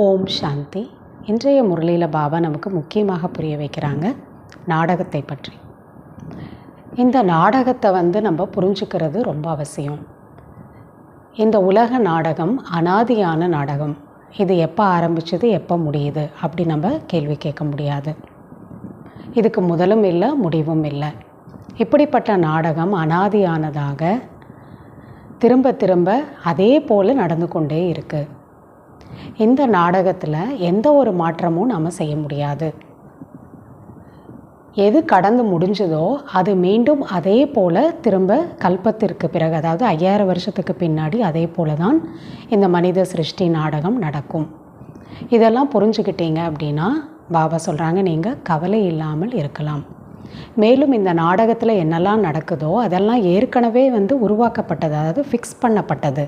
ஓம் சாந்தி. இன்றைய முரளியில் பாபா நமக்கு முக்கியமாக புரிய வைக்கிறாங்க நாடகத்தை பற்றி. இந்த நாடகத்தை நம்ம புரிஞ்சுக்கிறது ரொம்ப அவசியம். இந்த உலக நாடகம் அனாதியான நாடகம். இது எப்போ ஆரம்பிச்சது, எப்போ முடியுது அப்படி நம்ம கேள்வி கேட்க முடியாது. இதுக்கு முதலும் இல்லை, முடிவும் இல்லை. இப்படிப்பட்ட நாடகம் அனாதியானதாக திரும்ப திரும்ப அதே போல் நடந்து கொண்டே இருக்குது. இந்த நாடகத்தில் எந்த ஒரு மாற்றமும் நம்ம செய்ய முடியாது. எது கடந்து முடிஞ்சதோ அது மீண்டும் அதே போல் திரும்ப கல்பத்திற்கு பிறகு, அதாவது 5000 வருஷத்துக்கு பின்னாடி அதே போல தான் இந்த மனித சிருஷ்டி நாடகம் நடக்கும். இதெல்லாம் புரிஞ்சுக்கிட்டீங்க அப்படின்னா பாபா சொல்கிறாங்க, நீங்கள் கவலை இல்லாமல் இருக்கலாம். மேலும் இந்த நாடகத்தில் என்னெல்லாம் நடக்குதோ அதெல்லாம் ஏற்கனவே உருவாக்கப்பட்டது, அதாவது ஃபிக்ஸ் பண்ணப்பட்டது.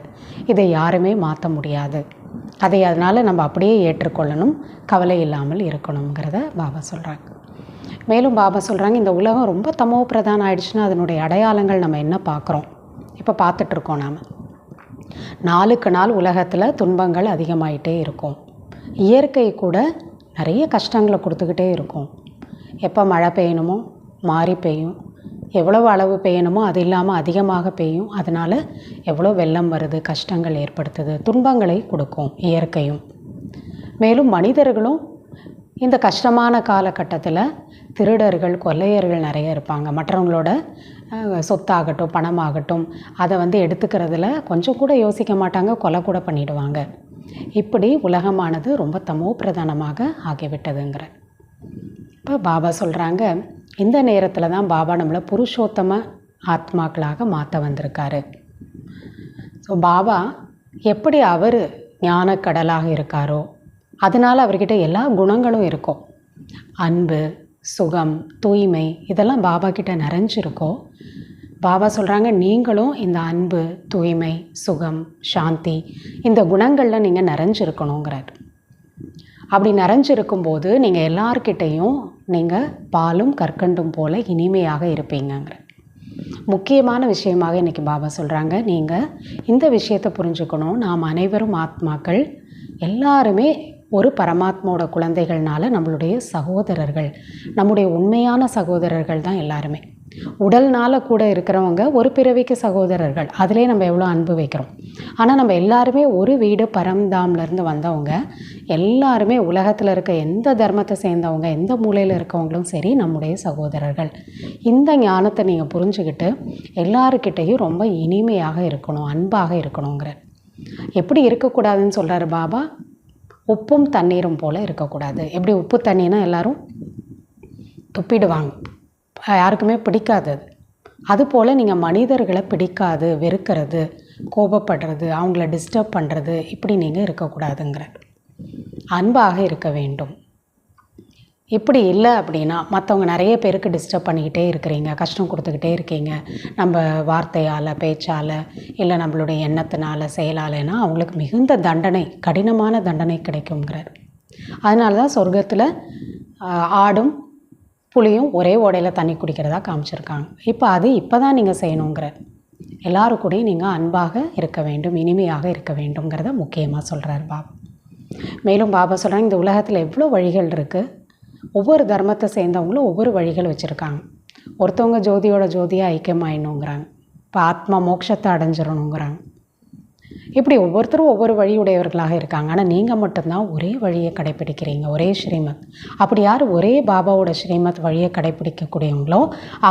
இதை யாருமே மாற்ற முடியாது. அதனால் நம்ம அப்படியே ஏற்றுக்கொள்ளணும், கவலை இல்லாமல் இருக்கணுங்கிறத பாபா சொல்கிறாங்க. மேலும் பாபா சொல்கிறாங்க, இந்த உலகம் ரொம்ப தமோ பிரதானம் ஆயிடுச்சுன்னா அதனுடைய அடையாளங்கள் நம்ம என்ன பார்க்குறோம், இப்போ பார்த்துட்ருக்கோம். நாம் நாளுக்கு நாள் உலகத்தில் துன்பங்கள் அதிகமாயிட்டே இருக்கும். இயற்கை கூட நிறைய கஷ்டங்களை கொடுத்துக்கிட்டே இருக்கும். எப்போ மழை பெய்யணுமோ மாறி பெய்யும், எவ்வளவு அளவு பெய்யணுமோ அது இல்லாமல் அதிகமாக பெய்யும். அதனால் எவ்வளோ வெள்ளம் வருது, கஷ்டங்கள் ஏற்படுத்துது, துன்பங்களை கொடுக்கும் இயற்கையும். மேலும் மனிதர்களும் இந்த கஷ்டமான காலகட்டத்தில் திருடர்கள், கொள்ளையர்கள் நிறைய இருப்பாங்க. மற்றவங்களோட சொத்தாகட்டும் பணமாகட்டும் அதை எடுத்துக்கிறதுல கொஞ்சம் கூட யோசிக்க மாட்டாங்க, கொலை கூட பண்ணிடுவாங்க. இப்படி உலகமானது ரொம்ப தமோ பிரதானமாக ஆகிவிட்டதுங்கிற. இப்போ பாபா சொல்கிறாங்க, இந்த நேரத்தில் தான் பாபா நம்மளை புருஷோத்தம ஆத்மாக்களாக மாற்ற வந்திருக்காரு. ஸோ பாபா எப்படி அவர் ஞானக்கடலாக இருக்காரோ அதனால் அவர்கிட்ட எல்லா குணங்களும் இருக்கும். அன்பு, சுகம், தூய்மை இதெல்லாம் பாபா கிட்ட நிறைஞ்சிருக்கோ. பாபா சொல்கிறாங்க, நீங்களும் இந்த அன்பு, தூய்மை, சுகம், சாந்தி இந்த குணங்களில் நீங்கள் நிறைஞ்சிருக்கணுங்கிறார். அப்படி நிறைஞ்சிருக்கும்போது நீங்கள் எல்லார்கிட்டையும் நீங்கள் பாலும் கற்கண்டும் போல் இனிமையாக இருப்பீங்கங்கிற முக்கியமான விஷயமாக இன்றைக்கி பாபா சொல்கிறாங்க. நீங்கள் இந்த விஷயத்தை புரிஞ்சுக்கணும். நாம் அனைவரும் ஆத்மாக்கள், எல்லாருமே ஒரு பரமாத்மாவோட குழந்தைகள்னால நம்மளுடைய சகோதரர்கள், நம்முடைய உண்மையான சகோதரர்கள் தான் எல்லாருமே. உடல்னால் கூட இருக்கிறவங்க ஒரு பிறவிக்கு சகோதரர்கள், அதிலே நம்ம எவ்வளோ அன்பு வைக்கிறோம். ஆனால் நம்ம எல்லாருமே ஒரு வீடு பரம்தாம்லேருந்து வந்தவங்க, எல்லாருமே உலகத்தில் இருக்க எந்த தர்மத்தை சேர்ந்தவங்க, எந்த மூலையில் இருக்கவங்களும் சரி நம்முடைய சகோதரர்கள். இந்த ஞானத்தை நீங்கள் புரிஞ்சுக்கிட்டு எல்லாருக்கிட்டையும் ரொம்ப இனிமையாக இருக்கணும், அன்பாக இருக்கணுங்கிற. எப்படி இருக்கக்கூடாதுன்னு சொல்கிறாரு பாபா, உப்பும் தண்ணீரும் போல் இருக்கக்கூடாது. எப்படி உப்பு தண்ணினா எல்லாரும் துப்பிடுவாங்க, யாருக்குமே பிடிக்காது. அதுபோல் நீங்கள் மனிதர்களை பிடிக்காது, வெறுக்கிறது, கோபப்படுறது, அவங்கள டிஸ்டர்ப் பண்ணுறது இப்படி நீங்கள் இருக்கக்கூடாதுங்கிற. அன்பாக இருக்க வேண்டும். இப்படி இல்லை அப்படின்னா மற்றவங்க நிறைய பேருக்கு டிஸ்டர்ப் பண்ணிக்கிட்டே இருக்கிறீங்க, கஷ்டம் கொடுத்துக்கிட்டே இருக்கீங்க. நம்ம வார்த்தையால், பேச்சால், இல்லை நம்மளுடைய எண்ணத்தினால, செயலாலேனா அவங்களுக்கு மிகுந்த தண்டனை, கடினமான தண்டனை கிடைக்குங்கிறார். அதனால தான் சொர்க்கத்தில் ஆடும் புளியும் ஒரே ஓடையில் தண்ணி குடிக்கிறதா காமிச்சிருக்காங்க. இப்போ தான் நீங்கள் செய்யணுங்கிற. எல்லாரும் கூடயும் நீங்கள் அன்பாக இருக்க வேண்டும், இனிமையாக இருக்க வேண்டும்ங்கிறத முக்கியமாக சொல்கிறார் பாபா. மேலும் பாபா சொல்கிறாங்க, இந்த உலகத்தில் எவ்வளோ வழிகள் இருக்குது. ஒவ்வொரு தர்மத்தை சேர்ந்தவங்களும் ஒவ்வொரு வழிகள் வச்சுருக்காங்க. ஒருத்தவங்க ஜோதியோட ஜோதியாக ஐக்கியமாயிடணுங்கிறாங்க, இப்போ ஆத்மா மோட்சத்தை அடைஞ்சிடணுங்கிறாங்க. இப்படி ஒவ்வொருத்தரும் ஒவ்வொரு வழியுடையவர்களாக இருக்காங்க. ஆனால் நீங்கள் மட்டும்தான் ஒரே வழியை கடைப்பிடிக்கிறீங்க, ஒரே ஸ்ரீமத். அப்படி யார் ஒரே பாபாவோட ஸ்ரீமத் வழியை கடைப்பிடிக்கக்கூடியவங்களோ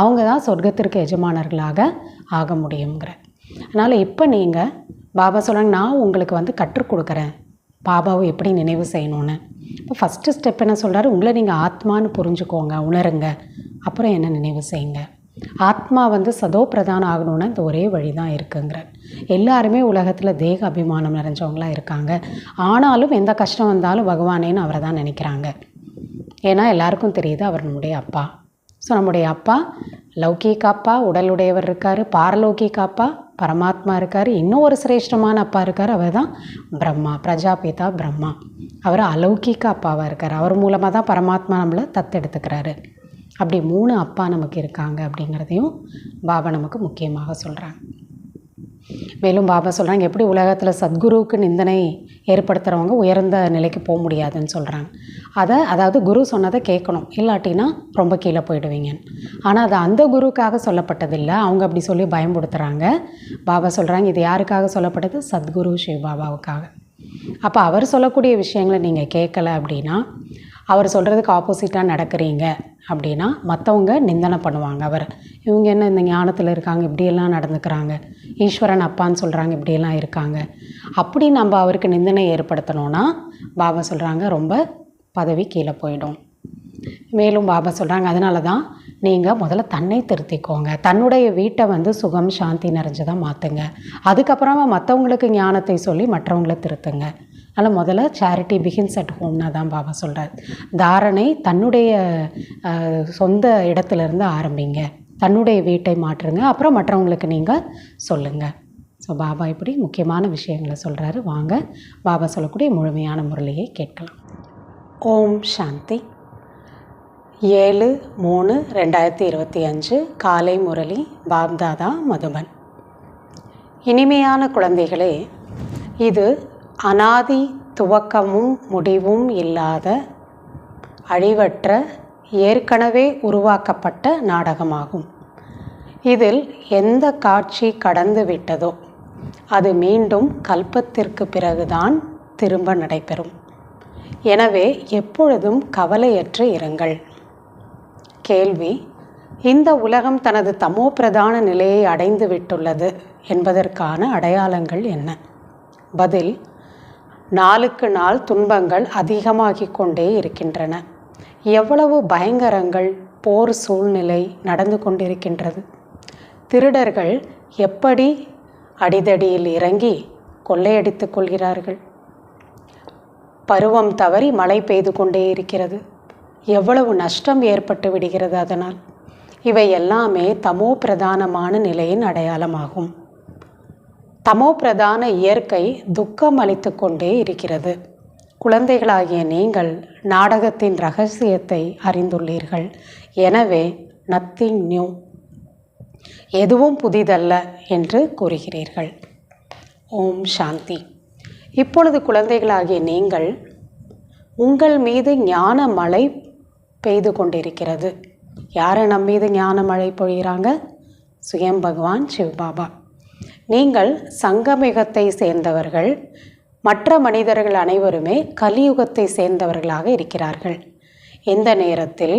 அவங்க தான் சொர்க்கத்திற்கு எஜமானர்களாக ஆக முடியுங்கிற. அதனால் இப்போ நீங்கள் பாபா சொல்கிறாங்க, நான் உங்களுக்கு கற்றுக் கொடுக்குறேன் பாபாவை எப்படி நினைவு செய்யணும்னு. இப்போ ஃபஸ்ட்டு ஸ்டெப் என்ன சொல்கிறாரு, உங்களை நீங்கள் ஆத்மான்னு புரிஞ்சுக்கோங்க, உணருங்க, அப்புறம் என்ன நினைவு செய்யுங்க. ஆத்மா சதோ பிரதானம் ஆகணும்னா இந்த ஒரே வழி தான் இருக்குங்கிற. எல்லாருமே உலகத்தில் தேக அபிமானம் நிறைஞ்சவங்களாக இருக்காங்க. ஆனாலும் எந்த கஷ்டம் வந்தாலும் பகவானேன்னு அவரை தான் நினைக்கிறாங்க. ஏன்னா எல்லாருக்கும் தெரியுது அவர் நம்முடைய அப்பா. ஸோ நம்முடைய அப்பா லௌகீக அப்பா, உடலுடையவர் இருக்கார். பாரலௌகிக அப்பா பரமாத்மா இருக்கார். இன்னும் ஒரு சிரேஷ்டமான அப்பா இருக்கார், அவர் தான் பிரம்மா, பிரஜாபிதா பிரம்மா. அவர் அலௌகிக அப்பாவாக இருக்கார். அவர் மூலமாக தான் பரமாத்மா நம்மளை தத்தெடுத்துக்கிறாரு. அப்படி 3 அப்பா நமக்கு இருக்காங்க அப்படிங்கிறதையும் பாபா நமக்கு முக்கியமாக சொல்கிறாங்க. மேலும் பாபா சொல்கிறாங்க, எப்படி உலகத்தில் சத்குருவுக்கு நிந்தனை ஏற்படுத்துகிறவங்க உயர்ந்த நிலைக்கு போக முடியாதுன்னு சொல்கிறாங்க. அதாவது குரு சொன்னதை கேட்கணும், இல்லாட்டினா ரொம்ப கீழே போயிடுவீங்க. ஆனால் அது அந்த குருவுக்காக சொல்லப்பட்டதில்லை, அவங்க அப்படி சொல்லி பயன்படுத்துகிறாங்க. பாபா சொல்கிறாங்க, இது யாருக்காக சொல்லப்பட்டது? சத்குரு சிவ பாபாவுக்காக. அப்போ அவர் சொல்லக்கூடிய விஷயங்களை நீங்கள் கேட்கலை அப்படின்னா, அவர் சொல்கிறதுக்கு ஆப்போசிட்டாக நடக்கிறீங்க அப்படின்னா மற்றவங்க நிந்தனை பண்ணுவாங்க. இவங்க என்ன இந்த ஞானத்தில் இருக்காங்க, இப்படியெல்லாம் நடந்துக்கிறாங்க, ஈஸ்வரன் அப்பான்னு சொல்கிறாங்க, இப்படியெல்லாம் இருக்காங்க, அப்படி நம்ம அவருக்கு நிந்தனை ஏற்படுத்தணும்னா பாபா சொல்கிறாங்க ரொம்ப பதவி கீழே போயிடும். மேலும் பாபா சொல்கிறாங்க, அதனால தான் நீங்கள் முதல்ல தன்னை திருத்திக்கோங்க, தன்னுடைய வீட்டை சுகம் சாந்தி நிறைஞ்சதாக மாற்றுங்க, அதுக்கப்புறமா மற்றவங்களுக்கு ஞானத்தை சொல்லி மற்றவங்களை திருத்துங்க. அதனால் முதல்ல சேரிட்டி பிகின்ஸ் அட் ஹோம்னா தான் பாபா சொல்கிறார். தாரணை தன்னுடைய சொந்த இடத்துலேருந்து ஆரம்பிங்க, தன்னுடைய வீட்டை மாற்றுங்க, அப்புறம் மற்றவங்களுக்கு நீங்கள் சொல்லுங்கள். ஸோ பாபா இப்படி முக்கியமான விஷயங்களை சொல்கிறாரு. வாங்க பாபா சொல்லக்கூடிய முழுமையான முரளியை கேட்கலாம். ஓம் சாந்தி. 7/3/2025 காலை முரளி, பாப்தாதா, மதுபன். இனிமையான குழந்தைகளே, இது அனாதி துவக்கமும் முடிவும் இல்லாத அழிவற்ற ஏற்கனவே உருவாக்கப்பட்ட நாடகமாகும். இதில் எந்த காட்சி கடந்து விட்டதோ அது மீண்டும் கல்பத்திற்கு பிறகுதான் திரும்ப நடைபெறும். எனவே எப்பொழுதும் கவலையற்று இருங்கள். கேள்வி: இந்த உலகம் தனது தமோ பிரதான நிலையை அடைந்து விட்டுள்ளது என்பதற்கான அடையாளங்கள் என்ன? பதில்: நாளுக்கு நாள் துன்பங்கள் அதிகமாகிக் கொண்டே இருக்கின்றன. எவ்வளவு பயங்கரங்கள், போர் சூழ்நிலை நடந்து கொண்டிருக்கின்றது. திருடர்கள் எப்படி அடிதடியில் இறங்கி கொள்ளையடித்துக் கொள்கிறார்கள். பருவம் தவறி மழை பெய்து கொண்டே இருக்கிறது. எவ்வளவு நஷ்டம் ஏற்பட்டு விடுகிறது. அதனால் இவை எல்லாமே தமோ பிரதானமான நிலையின் அடையாளமாகும். தமோ பிரதான இயற்கை துக்கம் அளித்து கொண்டே இருக்கிறது. குழந்தைகளாகிய நீங்கள் நாடகத்தின் இரகசியத்தை அறிந்துள்ளீர்கள். எனவே நத்திங் நியூ, எதுவும் புதிதல்ல என்று கூறுகிறீர்கள். ஓம் சாந்தி. இப்பொழுது குழந்தைகளாகிய நீங்கள், உங்கள் மீது ஞான மழை பெய்து கொண்டிருக்கிறது. யாரை நம் மீது ஞான மழை பொழிகிறாங்க? சுயம் பகவான் சிவபாபா. நீங்கள் சங்கமிகத்தை சேர்ந்தவர்கள். மற்ற மனிதர்கள் அனைவருமே கலியுகத்தை சேர்ந்தவர்களாக இருக்கிறார்கள். இந்த நேரத்தில்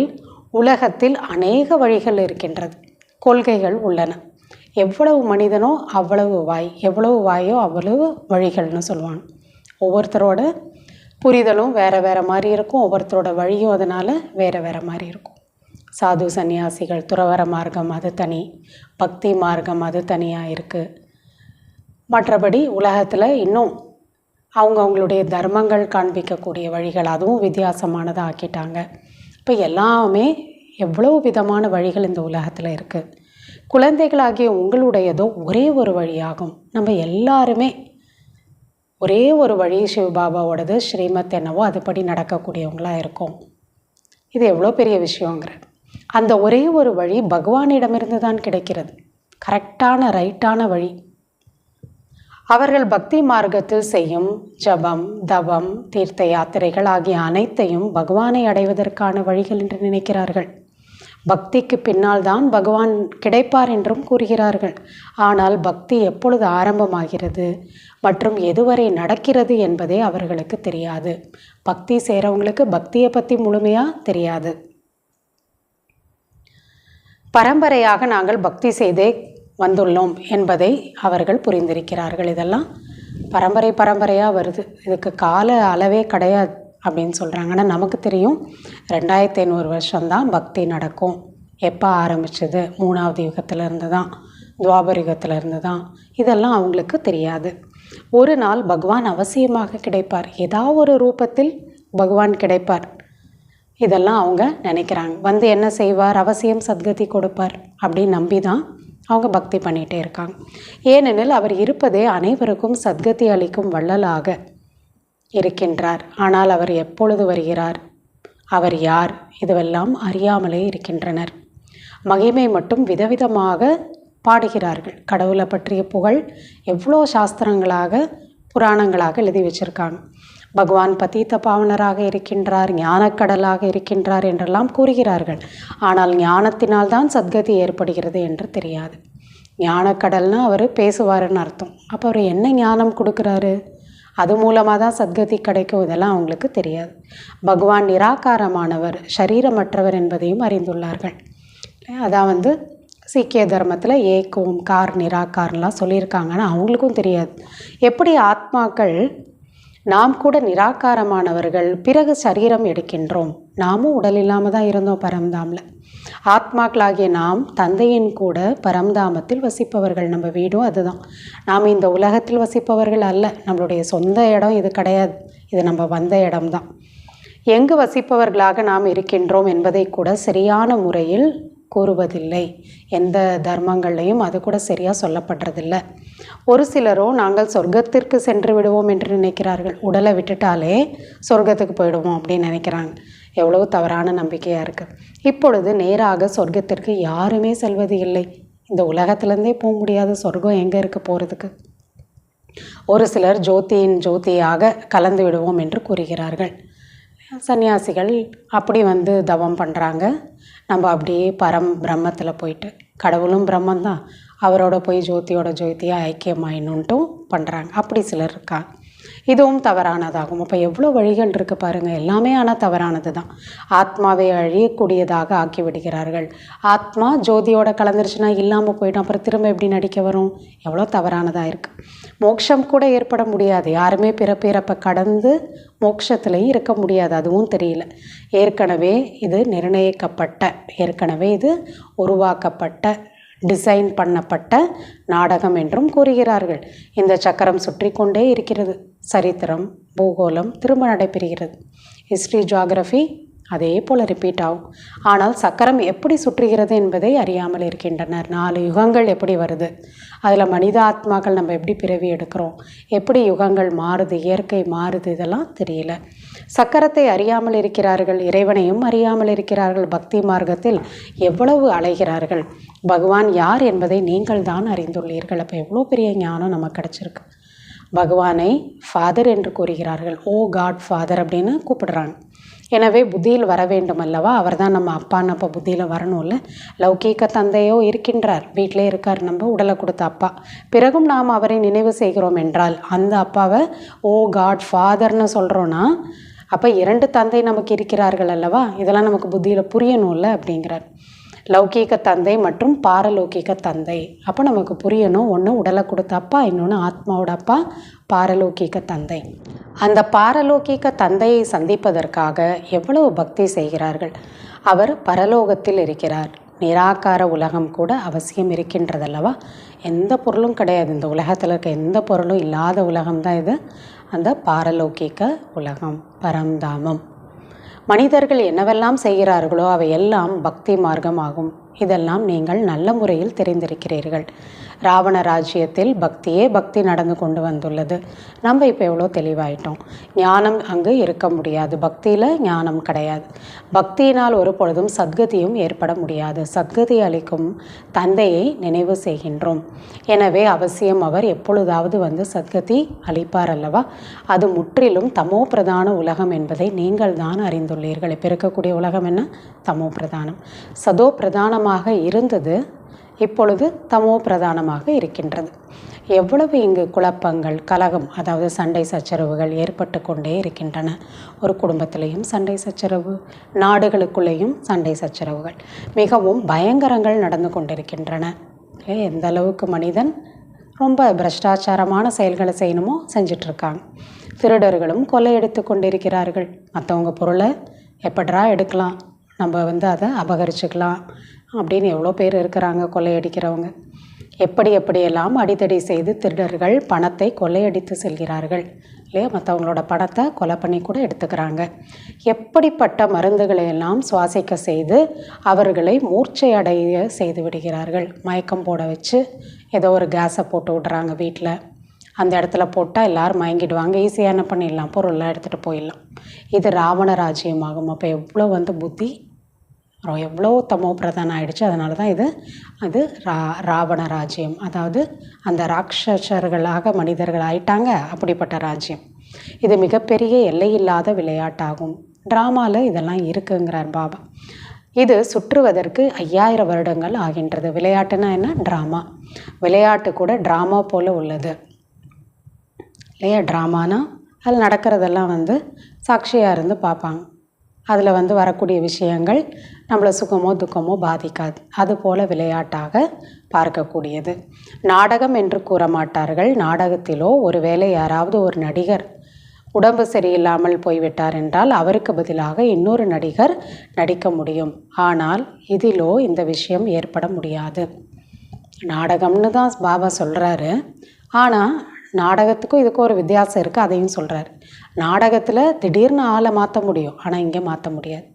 உலகத்தில் அநேக வழிகள் இருக்கின்றது, கொள்கைகள் உள்ளன. எவ்வளவு மனிதனோ அவ்வளவு வாய், எவ்வளவு வாயோ அவ்வளவு வழிகள்னு சொல்லுவாங்க. ஒவ்வொருத்தரோட புரிதலும் வேறு வேறு மாதிரி இருக்கும், ஒவ்வொருத்தரோட வழியும் அதனால் வேறு வேறு மாதிரி இருக்கும். சாது சன்னியாசிகள், துறவர மார்க்கம் அது தனி, பக்தி மார்க்கம் அது தனியாக இருக்குது. மற்றபடி உலகத்தில் இன்னும் அவங்களுடைய தர்மங்கள் காண்பிக்கக்கூடிய வழிகள் அதுவும் வித்தியாசமானதாக ஆக்கிட்டாங்க. இப்போ எல்லாமே எவ்வளோ விதமான வழிகள் இந்த உலகத்தில் இருக்குது. குழந்தைகளாகிய உங்களுடையதோ ஒரே ஒரு வழியாகும். நம்ம எல்லாருமே ஒரே ஒரு வழி, சிவபாபாவோடது ஸ்ரீமத் என்னவோ அதுபடி நடக்கக்கூடியவங்களாக இருக்கும். இது எவ்வளோ பெரிய விஷயங்கிற அந்த ஒரே ஒரு வழி பகவானிடமிருந்து தான் கிடைக்கிறது. கரெக்டான ரைட்டான வழி. அவர்கள் பக்தி மார்க்கத்தில் செய்யும் ஜபம், தவம், தீர்த்த யாத்திரைகள் ஆகிய அனைத்தையும் பகவானை அடைவதற்கான வழிகள் என்று நினைக்கிறார்கள். பக்திக்கு பின்னால் தான் பகவான் கிடைப்பார் என்றும் கூறுகிறார்கள். ஆனால் பக்தி எப்பொழுது ஆரம்பமாகிறது மற்றும் எதுவரை நடக்கிறது என்பதே அவர்களுக்கு தெரியாது. பக்தி செய்கிறவங்களுக்கு பக்தியை பற்றி முழுமையாக தெரியாது. பரம்பரையாக நாங்கள் பக்தி செய்தே வந்துள்ளோம் என்பதை அவர்கள் புரிந்திருக்கிறார்கள். இதெல்லாம் பரம்பரையாக வருது, இதுக்கு கால அளவே கிடையாது அப்படின்னு சொல்கிறாங்க. ஆனால் நமக்கு தெரியும் 2500 வருஷம்தான் பக்தி நடக்கும். எப்போ ஆரம்பிச்சது? 3வது யுகத்திலேருந்து தான், துவாபர யுகத்திலேருந்து தான். இதெல்லாம் அவங்களுக்கு தெரியாது. ஒரு நாள் பகவான் அவசியமாக கிடைப்பார், ஏதாவது ஒரு ரூபத்தில் பகவான் கிடைப்பார். இதெல்லாம் அவங்க நினைக்கிறாங்க. என்ன செய்வார்? அவசியம் சத்கதி கொடுப்பார் அப்படின்னு நம்பி தான் அவங்க பக்தி பண்ணிகிட்டே இருக்காங்க. ஏனெனில் அவர் இருப்பதே அனைவருக்கும் சத்கதி அளிக்கும் வள்ளலாக இருக்கின்றார். ஆனால் அவர் எப்பொழுது வருகிறார், அவர் யார், இதுவெல்லாம் அறியாமலே இருக்கின்றனர். மகிமை மட்டும் விதவிதமாக பாடுகிறார்கள். கடவுளை பற்றிய புகழ் எவ்வளோ சாஸ்திரங்களாக புராணங்களாக எழுதி வச்சிருக்காங்க. பகவான் பதீத்த பாவனராக இருக்கின்றார், ஞானக்கடலாக இருக்கின்றார் என்றெல்லாம் கூறுகிறார்கள். ஆனால் ஞானத்தினால்தான் சத்கதி ஏற்படுகிறது என்று தெரியாது. ஞானக்கடல்னால் அவர் பேசுவாருன்னு அர்த்தம். அப்போ அவர் என்ன ஞானம் கொடுக்குறாரு? அது மூலமாக தான் சத்கதி கிடைக்கும், இதெல்லாம் அவங்களுக்கு தெரியாது. பகவான் நிராகாரமானவர், சரீரமற்றவர் என்பதையும் அறிந்துள்ளார்கள். அதான் சீக்கிய தர்மத்தில் ஏக் ஓம்கார் நிராகார்லாம் சொல்லியிருக்காங்கன்னா அவங்களுக்கும் தெரியாது. எப்படி ஆத்மாக்கள் நாம் கூட நிராகாரமானவர்கள், பிறகு சரீரம் எடுக்கின்றோம். நாமும் உடல் இல்லாமல் தான் இருந்தோம் பரம்தாமில். ஆத்மாக்களாகிய நாம் தந்தையின் கூட பரம்தாமத்தில் வசிப்பவர்கள். நம்ம வீடும் அதுதான். நாம் இந்த உலகத்தில் வசிப்பவர்கள் அல்ல. நம்மளுடைய சொந்த இடம் இது கிடையாது. இது நம்ம வந்த இடம்தான். எங்கு வசிப்பவர்களாக நாம் இருக்கின்றோம் என்பதை கூட சரியான முறையில் கூறுவதில்லை. எந்த தர்மங்கள்லையும் அது கூட சரியாக சொல்லப்படுறதில்லை. ஒரு சிலரோ நாங்கள் சொர்க்கத்திற்கு சென்று விடுவோம் என்று நினைக்கிறார்கள். உடலை விட்டுட்டாலே சொர்க்கத்துக்கு போயிடுவோம் அப்படின்னு நினைக்கிறாங்க. எவ்வளோ தவறான நம்பிக்கையாக இருக்குது. இப்பொழுது நேராக சொர்க்கத்திற்கு யாருமே செல்வது இல்லை. இந்த உலகத்துலேருந்தே போக முடியாத சொர்க்கம் எங்கே இருக்க போகிறதுக்கு? ஒரு சிலர் ஜோதியின் ஜோதியாக கலந்து விடுவோம் என்று கூறுகிறார்கள். சன்னியாசிகள் அப்படி தவம் பண்ணுறாங்க. நம்ம அப்படியே பிரம்மத்தில் போயிட்டு, கடவுளும் பிரம்மந்தான், அவரோட போய் ஜோதியோட ஜோதியாக ஐக்கியமாயினுன்ட்டும் பண்ணுறாங்க. அப்படி சிலர் இருக்காங்க. இதுவும் தவறானதாகும். அப்போ எவ்வளோ வழிகள் இருக்குது பாருங்கள். எல்லாமே ஆனால் தவறானது தான். ஆத்மாவை அழியக்கூடியதாக ஆக்கி விடுகிறார்கள். ஆத்மா ஜோதியோட கலந்துருச்சுன்னா இல்லாமல் போயிடும். அப்புறம் திரும்ப எப்படி நடிக்க வரும்? எவ்வளோ தவறானதாக இருக்குது. மோட்சம் கூட ஏற்பட முடியாது. யாருமே பிறப்பை கடந்து மோட்சத்துலேயும் இருக்க முடியாது. அதுவும் தெரியல. ஏற்கனவே இது நிர்ணயிக்கப்பட்ட, ஏற்கனவே இது உருவாக்கப்பட்ட, டிசைன் பண்ணப்பட்ட நாடகம் என்றும் கூறுகிறார்கள். இந்த சக்கரம் சுற்றி கொண்டே இருக்கிறது. சரித்திரம், பூகோளம் திரும்ப நடைபெறுகிறது. ஹிஸ்ட்ரி, ஜியாகிரஃபி அதே போல் ரிப்பீட் ஆகும். ஆனால் சக்கரம் எப்படி சுற்றுகிறது என்பதை அறியாமல் இருக்கின்றனர். 4 யுகங்கள் எப்படி வருது, அதில் மனித ஆத்மாக்கள் நம்ம எப்படி பிறவி எடுக்கிறோம், எப்படி யுகங்கள் மாறுது, இயற்கை மாறுது, இதெல்லாம் தெரியல. சக்கரத்தை அறியாமல் இருக்கிறார்கள். இறைவனையும் அறியாமல் இருக்கிறார்கள். பக்தி மார்க்கத்தில் எவ்வளவு அலைகிறார்கள். பகவான் யார் என்பதை நீங்கள் தான் அறிந்துள்ளீர்கள். அப்போ எவ்வளோ பெரிய ஞானம் நமக்கு கிடச்சிருக்கு. பகவானை ஃபாதர் என்று கூறுகிறார்கள். ஓ காட் ஃபாதர் அப்படின்னு கூப்பிடுறாங்க. எனவே புத்தியில் வர வேண்டும் அல்லவா? அவர் தான் நம்ம அப்பான்னு. அப்போ புத்தியில் வரணும்ல. லௌகீக தந்தையோ இருக்கின்றார், வீட்டிலே இருக்கார், நம்ம உடலை கொடுத்த அப்பா. பிறகும் நாம் அவரை நினைவு செய்கிறோம் என்றால் அந்த அப்பாவை ஓ காட் ஃபாதர்னு சொல்கிறோன்னா அப்போ 2 தந்தை நமக்கு இருக்கிறார்கள் அல்லவா? இதெல்லாம் நமக்கு புத்தியில் புரியணும்ல அப்படிங்கிறார். லௌகீக தந்தை மற்றும் பாரலௌகிக தந்தை. அப்போ நமக்கு புரியணும். ஒன்று உடலை கொடுத்த அப்பா, இன்னொன்று ஆத்மாவோட அப்பா பாரலௌகிக தந்தை. அந்த பாரலௌகிக தந்தையை சந்திப்பதற்காக எவ்வளவு பக்தி செய்கிறார்கள். அவர் பரலோகத்தில் இருக்கிறார். நிராகார உலகம் கூட அவசியம் இருக்கின்றதல்லவா? எந்த பொருளும் கிடையாது. இந்த உலகத்தில் இருக்க எந்த பொருளும் இல்லாத உலகம்தான் இது. அந்த பாரலௌகிக உலகம், பரம்தாமம். மனிதர்கள் என்னவெல்லாம் செய்கிறார்களோ அவையெல்லாம் பக்தி மார்க்கமாகும். இதெல்லாம் நீங்கள் நல்ல முறையில் தெரிந்திருக்கிறீர்கள். ராவண ராஜ்யத்தில் பக்தியே பக்தி நடந்து கொண்டு வந்துள்ளது. நம்ம இப்போ எவ்வளோ தெளிவாயிட்டோம். ஞானம் அங்கு இருக்க முடியாது. பக்தியில் ஞானம் கிடையாது. பக்தியினால் ஒரு பொழுதும் சத்கதியும் ஏற்பட முடியாது. சத்கதி அளிக்கும் தந்தையை நினைவு செய்கின்றோம். எனவே அவசியம் அவர் எப்பொழுதாவது சத்கதி அளிப்பார் அல்லவா? அது முற்றிலும் தமோ பிரதான உலகம் என்பதை நீங்கள் தான் அறிந்துள்ளீர்கள். இப்போ இருக்கக்கூடிய உலகம் என்ன? தமோ பிரதானம். சதோ பிரதானமாக இருந்தது, இப்பொழுது தமோ பிரதானமாக இருக்கின்றது. எவ்வளவு இங்கு குழப்பங்கள், கலகம், அதாவது சண்டை சச்சரவுகள் ஏற்பட்டு கொண்டே இருக்கின்றன. ஒரு குடும்பத்திலையும் சண்டை சச்சரவு, நாடுகளுக்குள்ளேயும் சண்டை சச்சரவுகள், மிகவும் பயங்கரங்கள் நடந்து கொண்டிருக்கின்றன. எந்த அளவுக்கு மனிதன் ரொம்ப பிரஷ்டாச்சாரமான செயல்களை செய்யணுமோ செஞ்சிட்ருக்காங்க. திருடர்களும் கொள்ளையடித்து கொண்டிருக்கிறார்கள். மற்றவங்க பொருளை எப்படா எடுக்கலாம், நம்ம அதை அபகரிச்சுக்கலாம் அப்படின்னு எவ்வளோ பேர் இருக்கிறாங்க கொள்ளையடிக்கிறவங்க. எப்படியெல்லாம் அடித்தடி செய்து திருடர்கள் பணத்தை கொள்ளையடித்து செல்கிறார்கள் இல்லையா? மற்றவங்களோட பணத்தை கொலை பண்ணி கூட எடுத்துக்கிறாங்க. எப்படிப்பட்ட மருந்துகளை எல்லாம் சுவாசிக்க செய்து அவர்களை மூர்ச்சை அடைய செய்து விடுகிறார்கள். மயக்கம் போட வச்சு ஏதோ ஒரு கேஸை போட்டு விடுறாங்க வீட்டில். அந்த இடத்துல போட்டால் எல்லோரும் மயங்கிடுவாங்க. ஈஸியாக என்ன பண்ணிடலாம், பொருளெலாம் எடுத்துகிட்டு போயிடலாம். இது ராவண ராஜ்யமாகும். அப்போ எவ்வளோ புத்தி எவ்வளோ தமோ பிரதானம் ஆயிடுச்சு. அதனால தான் அது ராவண ராஜ்யம், அதாவது அந்த ராட்சசர்களாக மனிதர்கள் ஆயிட்டாங்க, அப்படிப்பட்ட ராஜ்யம். இது மிகப்பெரிய எல்லையில்லாத விளையாட்டாகும். ட்ராமாவில் இதெல்லாம் இருக்குங்கிறார் பாபா. இது சுற்றுவதற்கு 5000 வருடங்கள் ஆகின்றது. விளையாட்டுனா என்ன? ட்ராமா. விளையாட்டு கூட ட்ராமா போல் உள்ளது இல்லையா? ட்ராமானா அதில் நடக்கிறதெல்லாம் சாட்சியாக இருந்து பார்ப்பாங்க. அதில் வரக்கூடிய விஷயங்கள் நம்மளை சுகமோ துக்கமோ பாதிக்காது. அதுபோல் விளையாட்டாக பார்க்கக்கூடியது. நாடகம் என்று கூற மாட்டார்கள். நாடகத்திலோ ஒருவேளை யாராவது ஒரு நடிகர் உடம்பு சரியில்லாமல் போய்விட்டார் என்றால் அவருக்கு பதிலாக இன்னொரு நடிகர் நடிக்க முடியும். ஆனால் இதிலோ இந்த விஷயம் ஏற்பட முடியாது. நாடகம்னு தான் பாபா சொல்கிறாரு. ஆனால் நாடகத்துக்கும் இதுக்கும் ஒரு வித்தியாசம் இருக்குது, அதையும் சொல்கிறார். நாடகத்தில் திடீர்னு ஆளை மாற்ற முடியும், ஆனால் இங்கே மாற்ற முடியாது.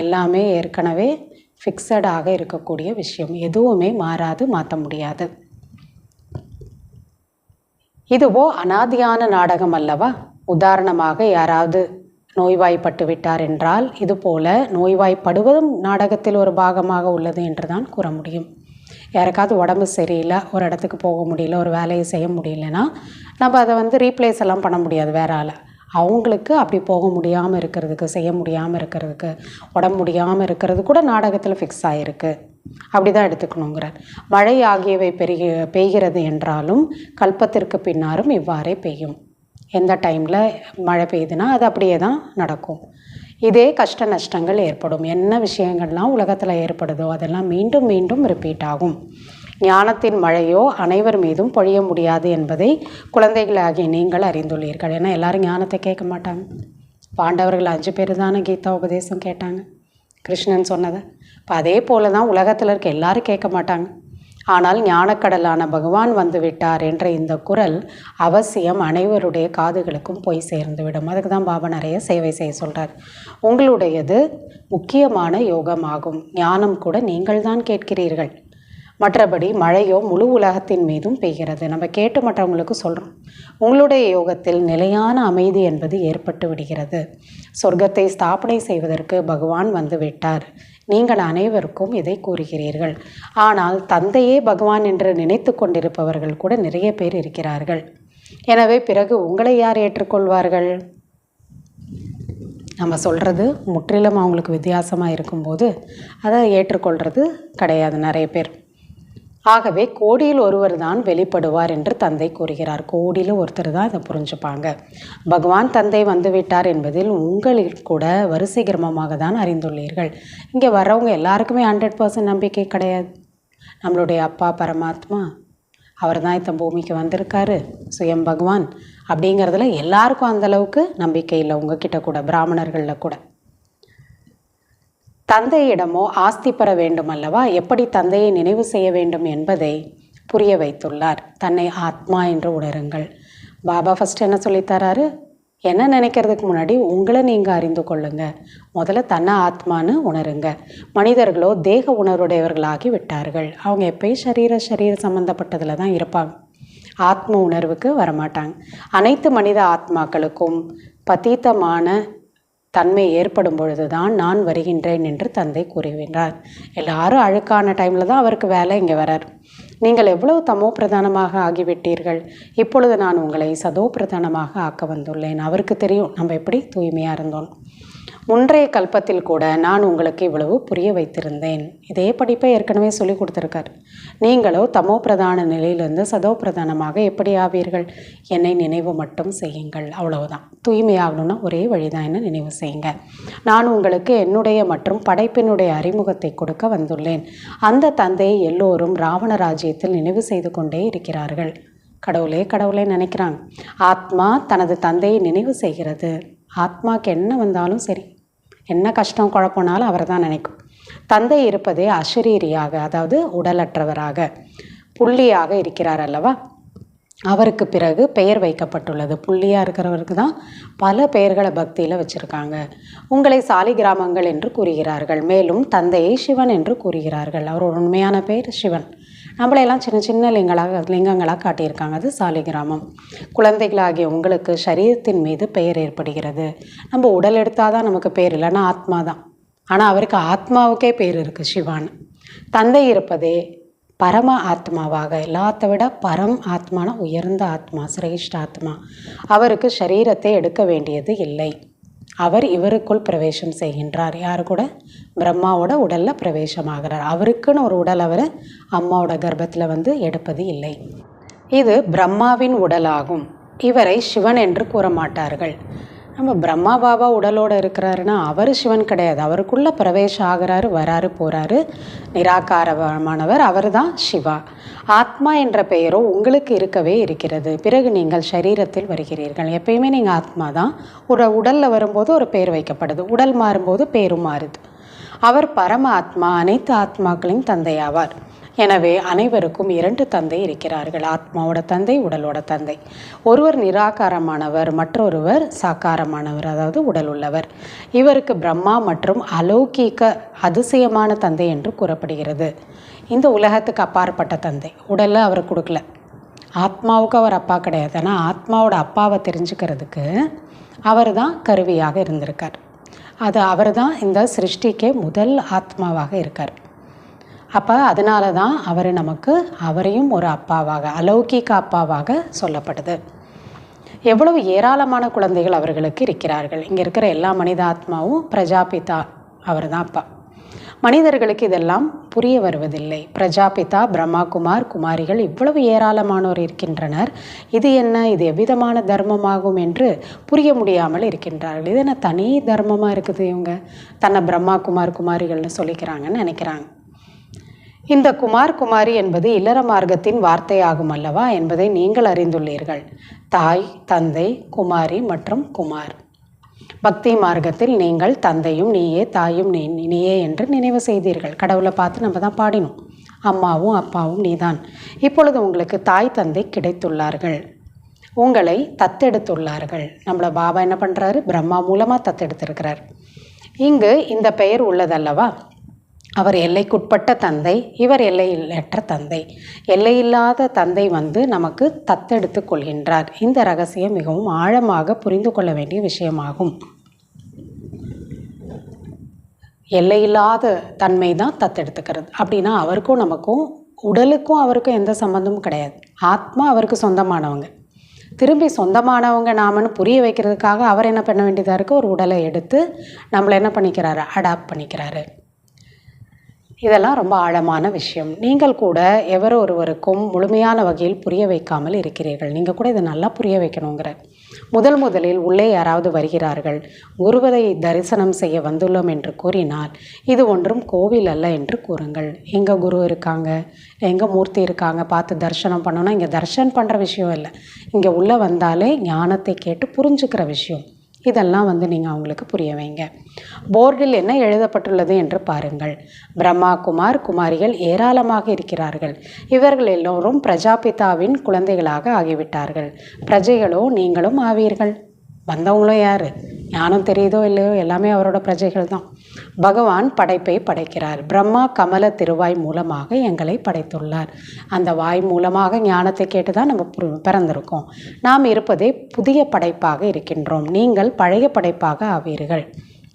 எல்லாமே ஏற்கனவே ஃபிக்ஸடாக இருக்கக்கூடிய விஷயம், எதுவுமே மாறாது, மாற்ற முடியாது. இதுவோ அனாதியான நாடகம் அல்லவா? உதாரணமாக யாராவது நோய்வாய்ப்பட்டு விட்டார் என்றால் இதுபோல நோய்வாய்ப்படுவதும் நாடகத்தில் ஒரு பாகமாக உள்ளது என்று தான் கூற முடியும். யாருக்காவது உடம்பு சரியில்லை, ஒரு இடத்துக்கு போக முடியல, ஒரு வேலையை செய்ய முடியலன்னா நம்ம அதை ரீப்ளேஸ் எல்லாம் பண்ண முடியாது வேற ஆளை. அவங்களுக்கு அப்படி போக முடியாமல் இருக்கிறதுக்கு, செய்ய முடியாமல் இருக்கிறதுக்கு, உடம்பு முடியாமல் இருக்கிறது கூட நாடகத்தில் ஃபிக்ஸ் ஆகிருக்கு. அப்படி தான் எடுத்துக்கணுங்கிறார். மழை ஆகியவை பெய்கிறது என்றாலும் கல்பத்திற்கு பின்னாரும் இவ்வாறே பெய்யும். எந்த டைமில் மழை பெய்யுதுன்னா அது அப்படியே தான் நடக்கும். இதே கஷ்ட நஷ்டங்கள் ஏற்படும். என்ன விஷயங்கள்லாம் உலகத்தில் ஏற்படுதோ அதெல்லாம் மீண்டும் மீண்டும் ரிப்பீட் ஆகும். ஞானத்தின் மழையோ அனைவர் மீதும் பொழிய முடியாது என்பதை குழந்தைகளாகிய நீங்கள் அறிந்துள்ளீர்கள். ஏன்னா எல்லாரும் ஞானத்தை கேட்க மாட்டாங்க. பாண்டவர்கள் 5 பேர் தானே கீதா உபதேசம் கேட்டாங்க, கிருஷ்ணன் சொன்னதை. இப்போ அதே போல தான் உலகத்தில் இருக்க எல்லாரும் கேட்க மாட்டாங்க. ஆனால் ஞானக்கடலான பகவான் வந்து விட்டார் என்ற இந்த குரல் அவசியம் அனைவருடைய காதுகளுக்கும் போய் சேர்ந்துவிடும். அதுக்கு தான் பாபா நிறைய சேவை செய்ய சொல்கிறார். உங்களுடையது முக்கியமான யோகமாகும். ஞானம் கூட நீங்கள் தான் கேட்கிறீர்கள். மற்றபடி மழையோ முழு உலகத்தின் மீதும் பெய்கிறது. நம்ம கேட்டு மற்றவங்களுக்கு சொல்கிறோம். உங்களுடைய யோகத்தில் நிலையான அமைதி என்பது ஏற்பட்டு விடுகிறது. சொர்க்கத்தை ஸ்தாபனை செய்வதற்கு பகவான் வந்து விட்டார். நீங்கள் அனைவருக்கும் இதை கூறுகிறீர்கள். ஆனால் தந்தையே பகவான் என்று நினைத்து கொண்டிருப்பவர்கள் கூட நிறைய பேர் இருக்கிறார்கள். எனவே பிறகு உங்களை யார் ஏற்றுக்கொள்வார்கள்? நம்ம சொல்கிறது முற்றிலும் அவங்களுக்கு வித்தியாசமாக இருக்கும்போது அதை ஏற்றுக்கொள்கிறது கிடையாது நிறைய பேர். ஆகவே கோடியில் ஒருவர் தான் வெளிப்படுவார் என்று தந்தை கூறுகிறார். கோடியில் ஒருத்தர் தான் இதை புரிஞ்சுப்பாங்க. பகவான் தந்தை வந்துவிட்டார் என்பதில் உங்களில் கூட வரிசை கிரமமாக தான் அறிந்துள்ளீர்கள். இங்கே வர்றவங்க எல்லாருக்குமே 100% நம்பிக்கை கிடையாது. நம்மளுடைய அப்பா பரமாத்மா அவர் தான் இந்த பூமிக்கு வந்திருக்காரு, சுயம் பகவான் அப்படிங்கிறதுல எல்லாருக்கும் அந்தளவுக்கு நம்பிக்கை இல்லை. உங்ககிட்ட கூட, பிராமணர்களில் கூட. தந்தையிடமோ ஆஸ்தி பெற வேண்டும் அல்லவா? எப்படி தந்தையை நினைவு செய்ய வேண்டும் என்பதை புரிய வைத்துள்ளார். தன்னை ஆத்மா என்று உணருங்கள். பாபா ஃபஸ்ட்டு என்ன சொல்லித்தராரு? என்ன நினைக்கிறதுக்கு முன்னாடி உங்களை நீங்கள் அறிந்து கொள்ளுங்க. முதல்ல தன்னை ஆத்மானு உணருங்க. மனிதர்களோ தேக உணர்வுடையவர்களாகி விட்டார்கள். அவங்க எப்பயும் சரீர சம்மந்தப்பட்டதில் தான் இருப்பாங்க. ஆத்ம உணர்வுக்கு வரமாட்டாங்க. அனைத்து மனித ஆத்மாக்களுக்கும் பதீதமான தன்மை ஏற்படும் பொழுது தான் நான் வருகின்றேன் என்று தந்தை கூறுகின்றார். எல்லாரும் அழுக்கான டைமில் தான் அவருக்கு வேலை இங்கே வரார். நீங்கள் எவ்வளவு தமோ பிரதானமாக ஆகிவிட்டீர்கள். இப்பொழுது நான் உங்களை சதோ பிரதானமாக ஆக்க வந்துள்ளேன். அவருக்கு தெரியும் நம்ம எப்படி தூய்மையாக இருந்தோம். முன்றைய கல்பத்தில் கூட நான் உங்களுக்கு இவ்வளவு புரிய வைத்திருந்தேன். இதே படிப்பை ஏற்கனவே சொல்லி கொடுத்துருக்கார். நீங்களோ தமோ பிரதான நிலையிலிருந்து சதோ பிரதானமாக எப்படி ஆவீர்கள்? என்னை நினைவு மட்டும் செய்யுங்கள், அவ்வளவுதான். தூய்மையாகணும்னா ஒரே வழிதான், என்ன நினைவு செய்யுங்க. நான் உங்களுக்கு என்னுடைய மற்றும் படைப்பினுடைய அறிமுகத்தை கொடுக்க வந்துள்ளேன். அந்த தந்தையை எல்லோரும் ராவண ராஜ்யத்தில் நினைவு செய்து கொண்டே இருக்கிறார்கள். கடவுளே நினைக்கிறாங்க. ஆத்மா தனது தந்தையை நினைவு செய்கிறது. ஆத்மாவுக்கு என்ன வந்தாலும் சரி, என்ன கஷ்டம் குழப்பம்னாலும் அவரை தான் நினைக்கும். தந்தை இருப்பதே அசரீரியாக, அதாவது உடலற்றவராக, புள்ளியாக இருக்கிறார் அல்லவா? அவருக்கு பிறகு பெயர் வைக்கப்பட்டுள்ளது. புள்ளியாக இருக்கிறவருக்கு தான் பல பெயர்களை பக்தியில் வச்சுருக்காங்க. உங்களை சாலிகிராமங்கள் என்று கூறுகிறார்கள். மேலும் தந்தையை சிவன் என்று கூறுகிறார்கள். அவரோட உண்மையான பெயர் சிவன். நம்மளையெல்லாம் சின்ன சின்ன லிங்கங்களாக காட்டியிருக்காங்க. அது சாலிகிராமம். குழந்தைகளாகிய உங்களுக்கு சரீரத்தின் மீது பெயர் ஏற்படுகிறது. நம்ம உடல் எடுத்தால் தான் நமக்கு பெயர், இல்லைன்னா ஆத்மா தான். ஆனால் அவருக்கு ஆத்மாவுக்கே பேர் இருக்குது சிவான்னு. தந்தை இருப்பதே பரம ஆத்மாவாக, எல்லாத்த விட பரம் ஆத்மான உயர்ந்த ஆத்மா, சிரேஷ்ட ஆத்மா. அவருக்கு சரீரத்தை எடுக்க வேண்டியது இல்லை. அவர் இவருக்குள் பிரவேசம் செய்கின்றார். யார் கூட? பிரம்மாவோட உடலில் பிரவேசமாகிறார். அவருக்குன்னு ஒரு உடல் அவர் அம்மாவோட கர்ப்பத்தில் எடுப்பது இல்லை. இது பிரம்மாவின் உடலாகும். இவரை சிவன் என்று கூற மாட்டார்கள். நம்ம பிரம்மா பாபா உடலோடு இருக்கிறாருன்னா அவர் சிவன் கிடையாது. அவருக்குள்ளே பிரவேசம் ஆகிறாரு, வராரு, போகிறாரு, நிராகாரமானவர், அவர் தான் சிவா. ஆத்மா என்ற பெயரோ உங்களுக்கு இருக்கவே இருக்கிறது. பிறகு நீங்கள் சரீரத்தில் வருகிறீர்கள். எப்பயுமே நீங்கள் ஆத்மா தான். ஒரு உடலில் வரும்போது ஒரு பேர் வைக்கப்படுது, உடல் மாறும்போது பேரும் மாறுது. அவர் பரம ஆத்மா, அனைத்து ஆத்மாக்களின் தந்தையாவார். எனவே அனைவருக்கும் 2 தந்தை இருக்கிறார்கள். ஆத்மாவோட தந்தை, உடலோட தந்தை. ஒருவர் நிராகாரமானவர், மற்றொருவர் சாக்காரமானவர், அதாவது உடல் உள்ளவர். இவருக்கு பிரம்மா மற்றும் அலௌகீக அதிசயமான தந்தை என்று கூறப்படுகிறது. இந்த உலகத்துக்கு அப்பாற்பட்ட தந்தை. உடலில் அவர் கொடுக்கல. ஆத்மாவுக்கு அவர் அப்பா கிடையாது. ஆனால் ஆத்மாவோட அப்பாவை தெரிஞ்சுக்கிறதுக்கு அவர் தான் கருவியாக இருந்திருக்கார். அவர் தான் இந்த சிருஷ்டிக்கே முதல் ஆத்மாவாக இருக்கார். அப்போ அதனால தான் அவரையும் ஒரு அப்பாவாக, அலௌகிக அப்பாவாக சொல்லப்படுது. எவ்வளவு ஏராளமான குழந்தைகள் அவர்களுக்கு இருக்கிறார்கள். இங்கே இருக்கிற எல்லா மனித ஆத்மாவும் பிரஜாபிதா அவர் தான் அப்பா. மனிதர்களுக்கு இதெல்லாம் புரிய வருவதில்லை. பிரஜாபிதா, பிரம்மா குமார், குமாரிகள் இவ்வளவு ஏராளமானோர் இருக்கின்றனர். இது என்ன, இது எவ்விதமான தர்மமாகும் என்று புரிய முடியாமல் இருக்கின்றார்கள். இது என்ன தனி தர்மமாக இருக்குது, இவங்க தன்னை பிரம்மா குமார், குமாரிகள்னு சொல்லிக்கிறாங்கன்னு நினைக்கிறாங்க. இந்த குமார், குமாரி என்பது இல்லற மார்க்கத்தின் வார்த்தையாகும் அல்லவா என்பதை நீங்கள் அறிந்துள்ளீர்கள். தாய், தந்தை, குமாரி மற்றும் குமார். பக்தி மார்க்கத்தில் நீங்கள் தந்தையும் நீயே, தாயும் நீயே என்று நினைவு செய்தீர்கள். கடவுளை பார்த்து நம்ம தான் பாடினோம், அம்மாவும் அப்பாவும் நீதான். இப்பொழுது உங்களுக்கு தாய் தந்தை கிடைத்துள்ளார்கள், உங்களை தத்தெடுத்துள்ளார்கள். நம்மளை பாபா என்ன பண்ணுறாரு? பிரம்மா மூலமாக தத்தெடுத்திருக்கிறார். இங்கு இந்த பெயர் உள்ளதல்லவா. அவர் எல்லைக்குட்பட்ட தந்தை, இவர் எல்லையற்ற தந்தை. எல்லையில்லாத தந்தை நமக்கு தத்தெடுத்து கொள்கின்றார். இந்த ரகசியம் மிகவும் ஆழமாக புரிந்து கொள்ள வேண்டிய விஷயமாகும். எல்லையில்லாத தன்மை தான் தத்தெடுத்துக்கிறது. அப்படின்னா அவருக்கும் நமக்கும், உடலுக்கும் அவருக்கும் எந்த சம்மந்தமும் கிடையாது. ஆத்மா அவருக்கு சொந்தமானவங்க. திரும்பி சொந்தமானவங்க நாமன்னு புரிய வைக்கிறதுக்காக அவர் என்ன பண்ண வேண்டியதாக இருக்குது? ஒரு உடலை எடுத்து நம்மளை என்ன பண்ணிக்கிறாரு? அடாப்ட் பண்ணிக்கிறாரு. இதெல்லாம் ரொம்ப ஆழமான விஷயம். நீங்கள் கூட ஒருவருக்கும் முழுமையான வகையில் புரிய வைக்காமல் இருக்கிறீர்கள். நீங்கள் கூட இதை நல்லா புரிய வைக்கணுங்கிற. முதலில் உள்ளே யாராவது வருகிறார்கள், குருவரை தரிசனம் செய்ய வந்துள்ளோம் என்று கூறினால் இது ஒன்றும் கோவில் அல்ல என்று கூறுங்கள். எங்கே குரு இருக்காங்க, எங்கே மூர்த்தி இருக்காங்க, பார்த்து தரிசனம் பண்ணணும். இங்கே தரிசனம் பண்ணுற விஷயம் இல்லை, இங்கே உள்ளே வந்தாலே ஞானத்தை கேட்டு புரிஞ்சுக்கிற விஷயம். இதெல்லாம் நீங்கள் அவங்களுக்கு புரிய வைங்க. போர்டில் என்ன எழுதப்பட்டுள்ளது என்று பாருங்கள். பிரம்மா குமார், குமாரிகள் ஏராளமாக இருக்கிறார்கள். இவர்கள் எல்லோரும் பிரஜாபிதாவின் குழந்தைகளாக ஆகிவிட்டார்கள். பிரஜைகளோ நீங்களும் ஆவீர்கள். வந்தவங்களும் யார்? ஞானம் தெரியுதோ இல்லையோ எல்லாமே அவரோட பிரஜைகள் தான். பகவான் படைப்பை படைக்கிறார். பிரம்மா கமல திருவாய் மூலமாக எங்களை படைத்துள்ளார். அந்த வாய் மூலமாக ஞானத்தை கேட்டு தான் நம்ம பிறந்திருக்கோம். நாம் இருப்பதே புதிய படைப்பாக இருக்கின்றோம். நீங்கள் பழைய படைப்பாக ஆவீர்கள்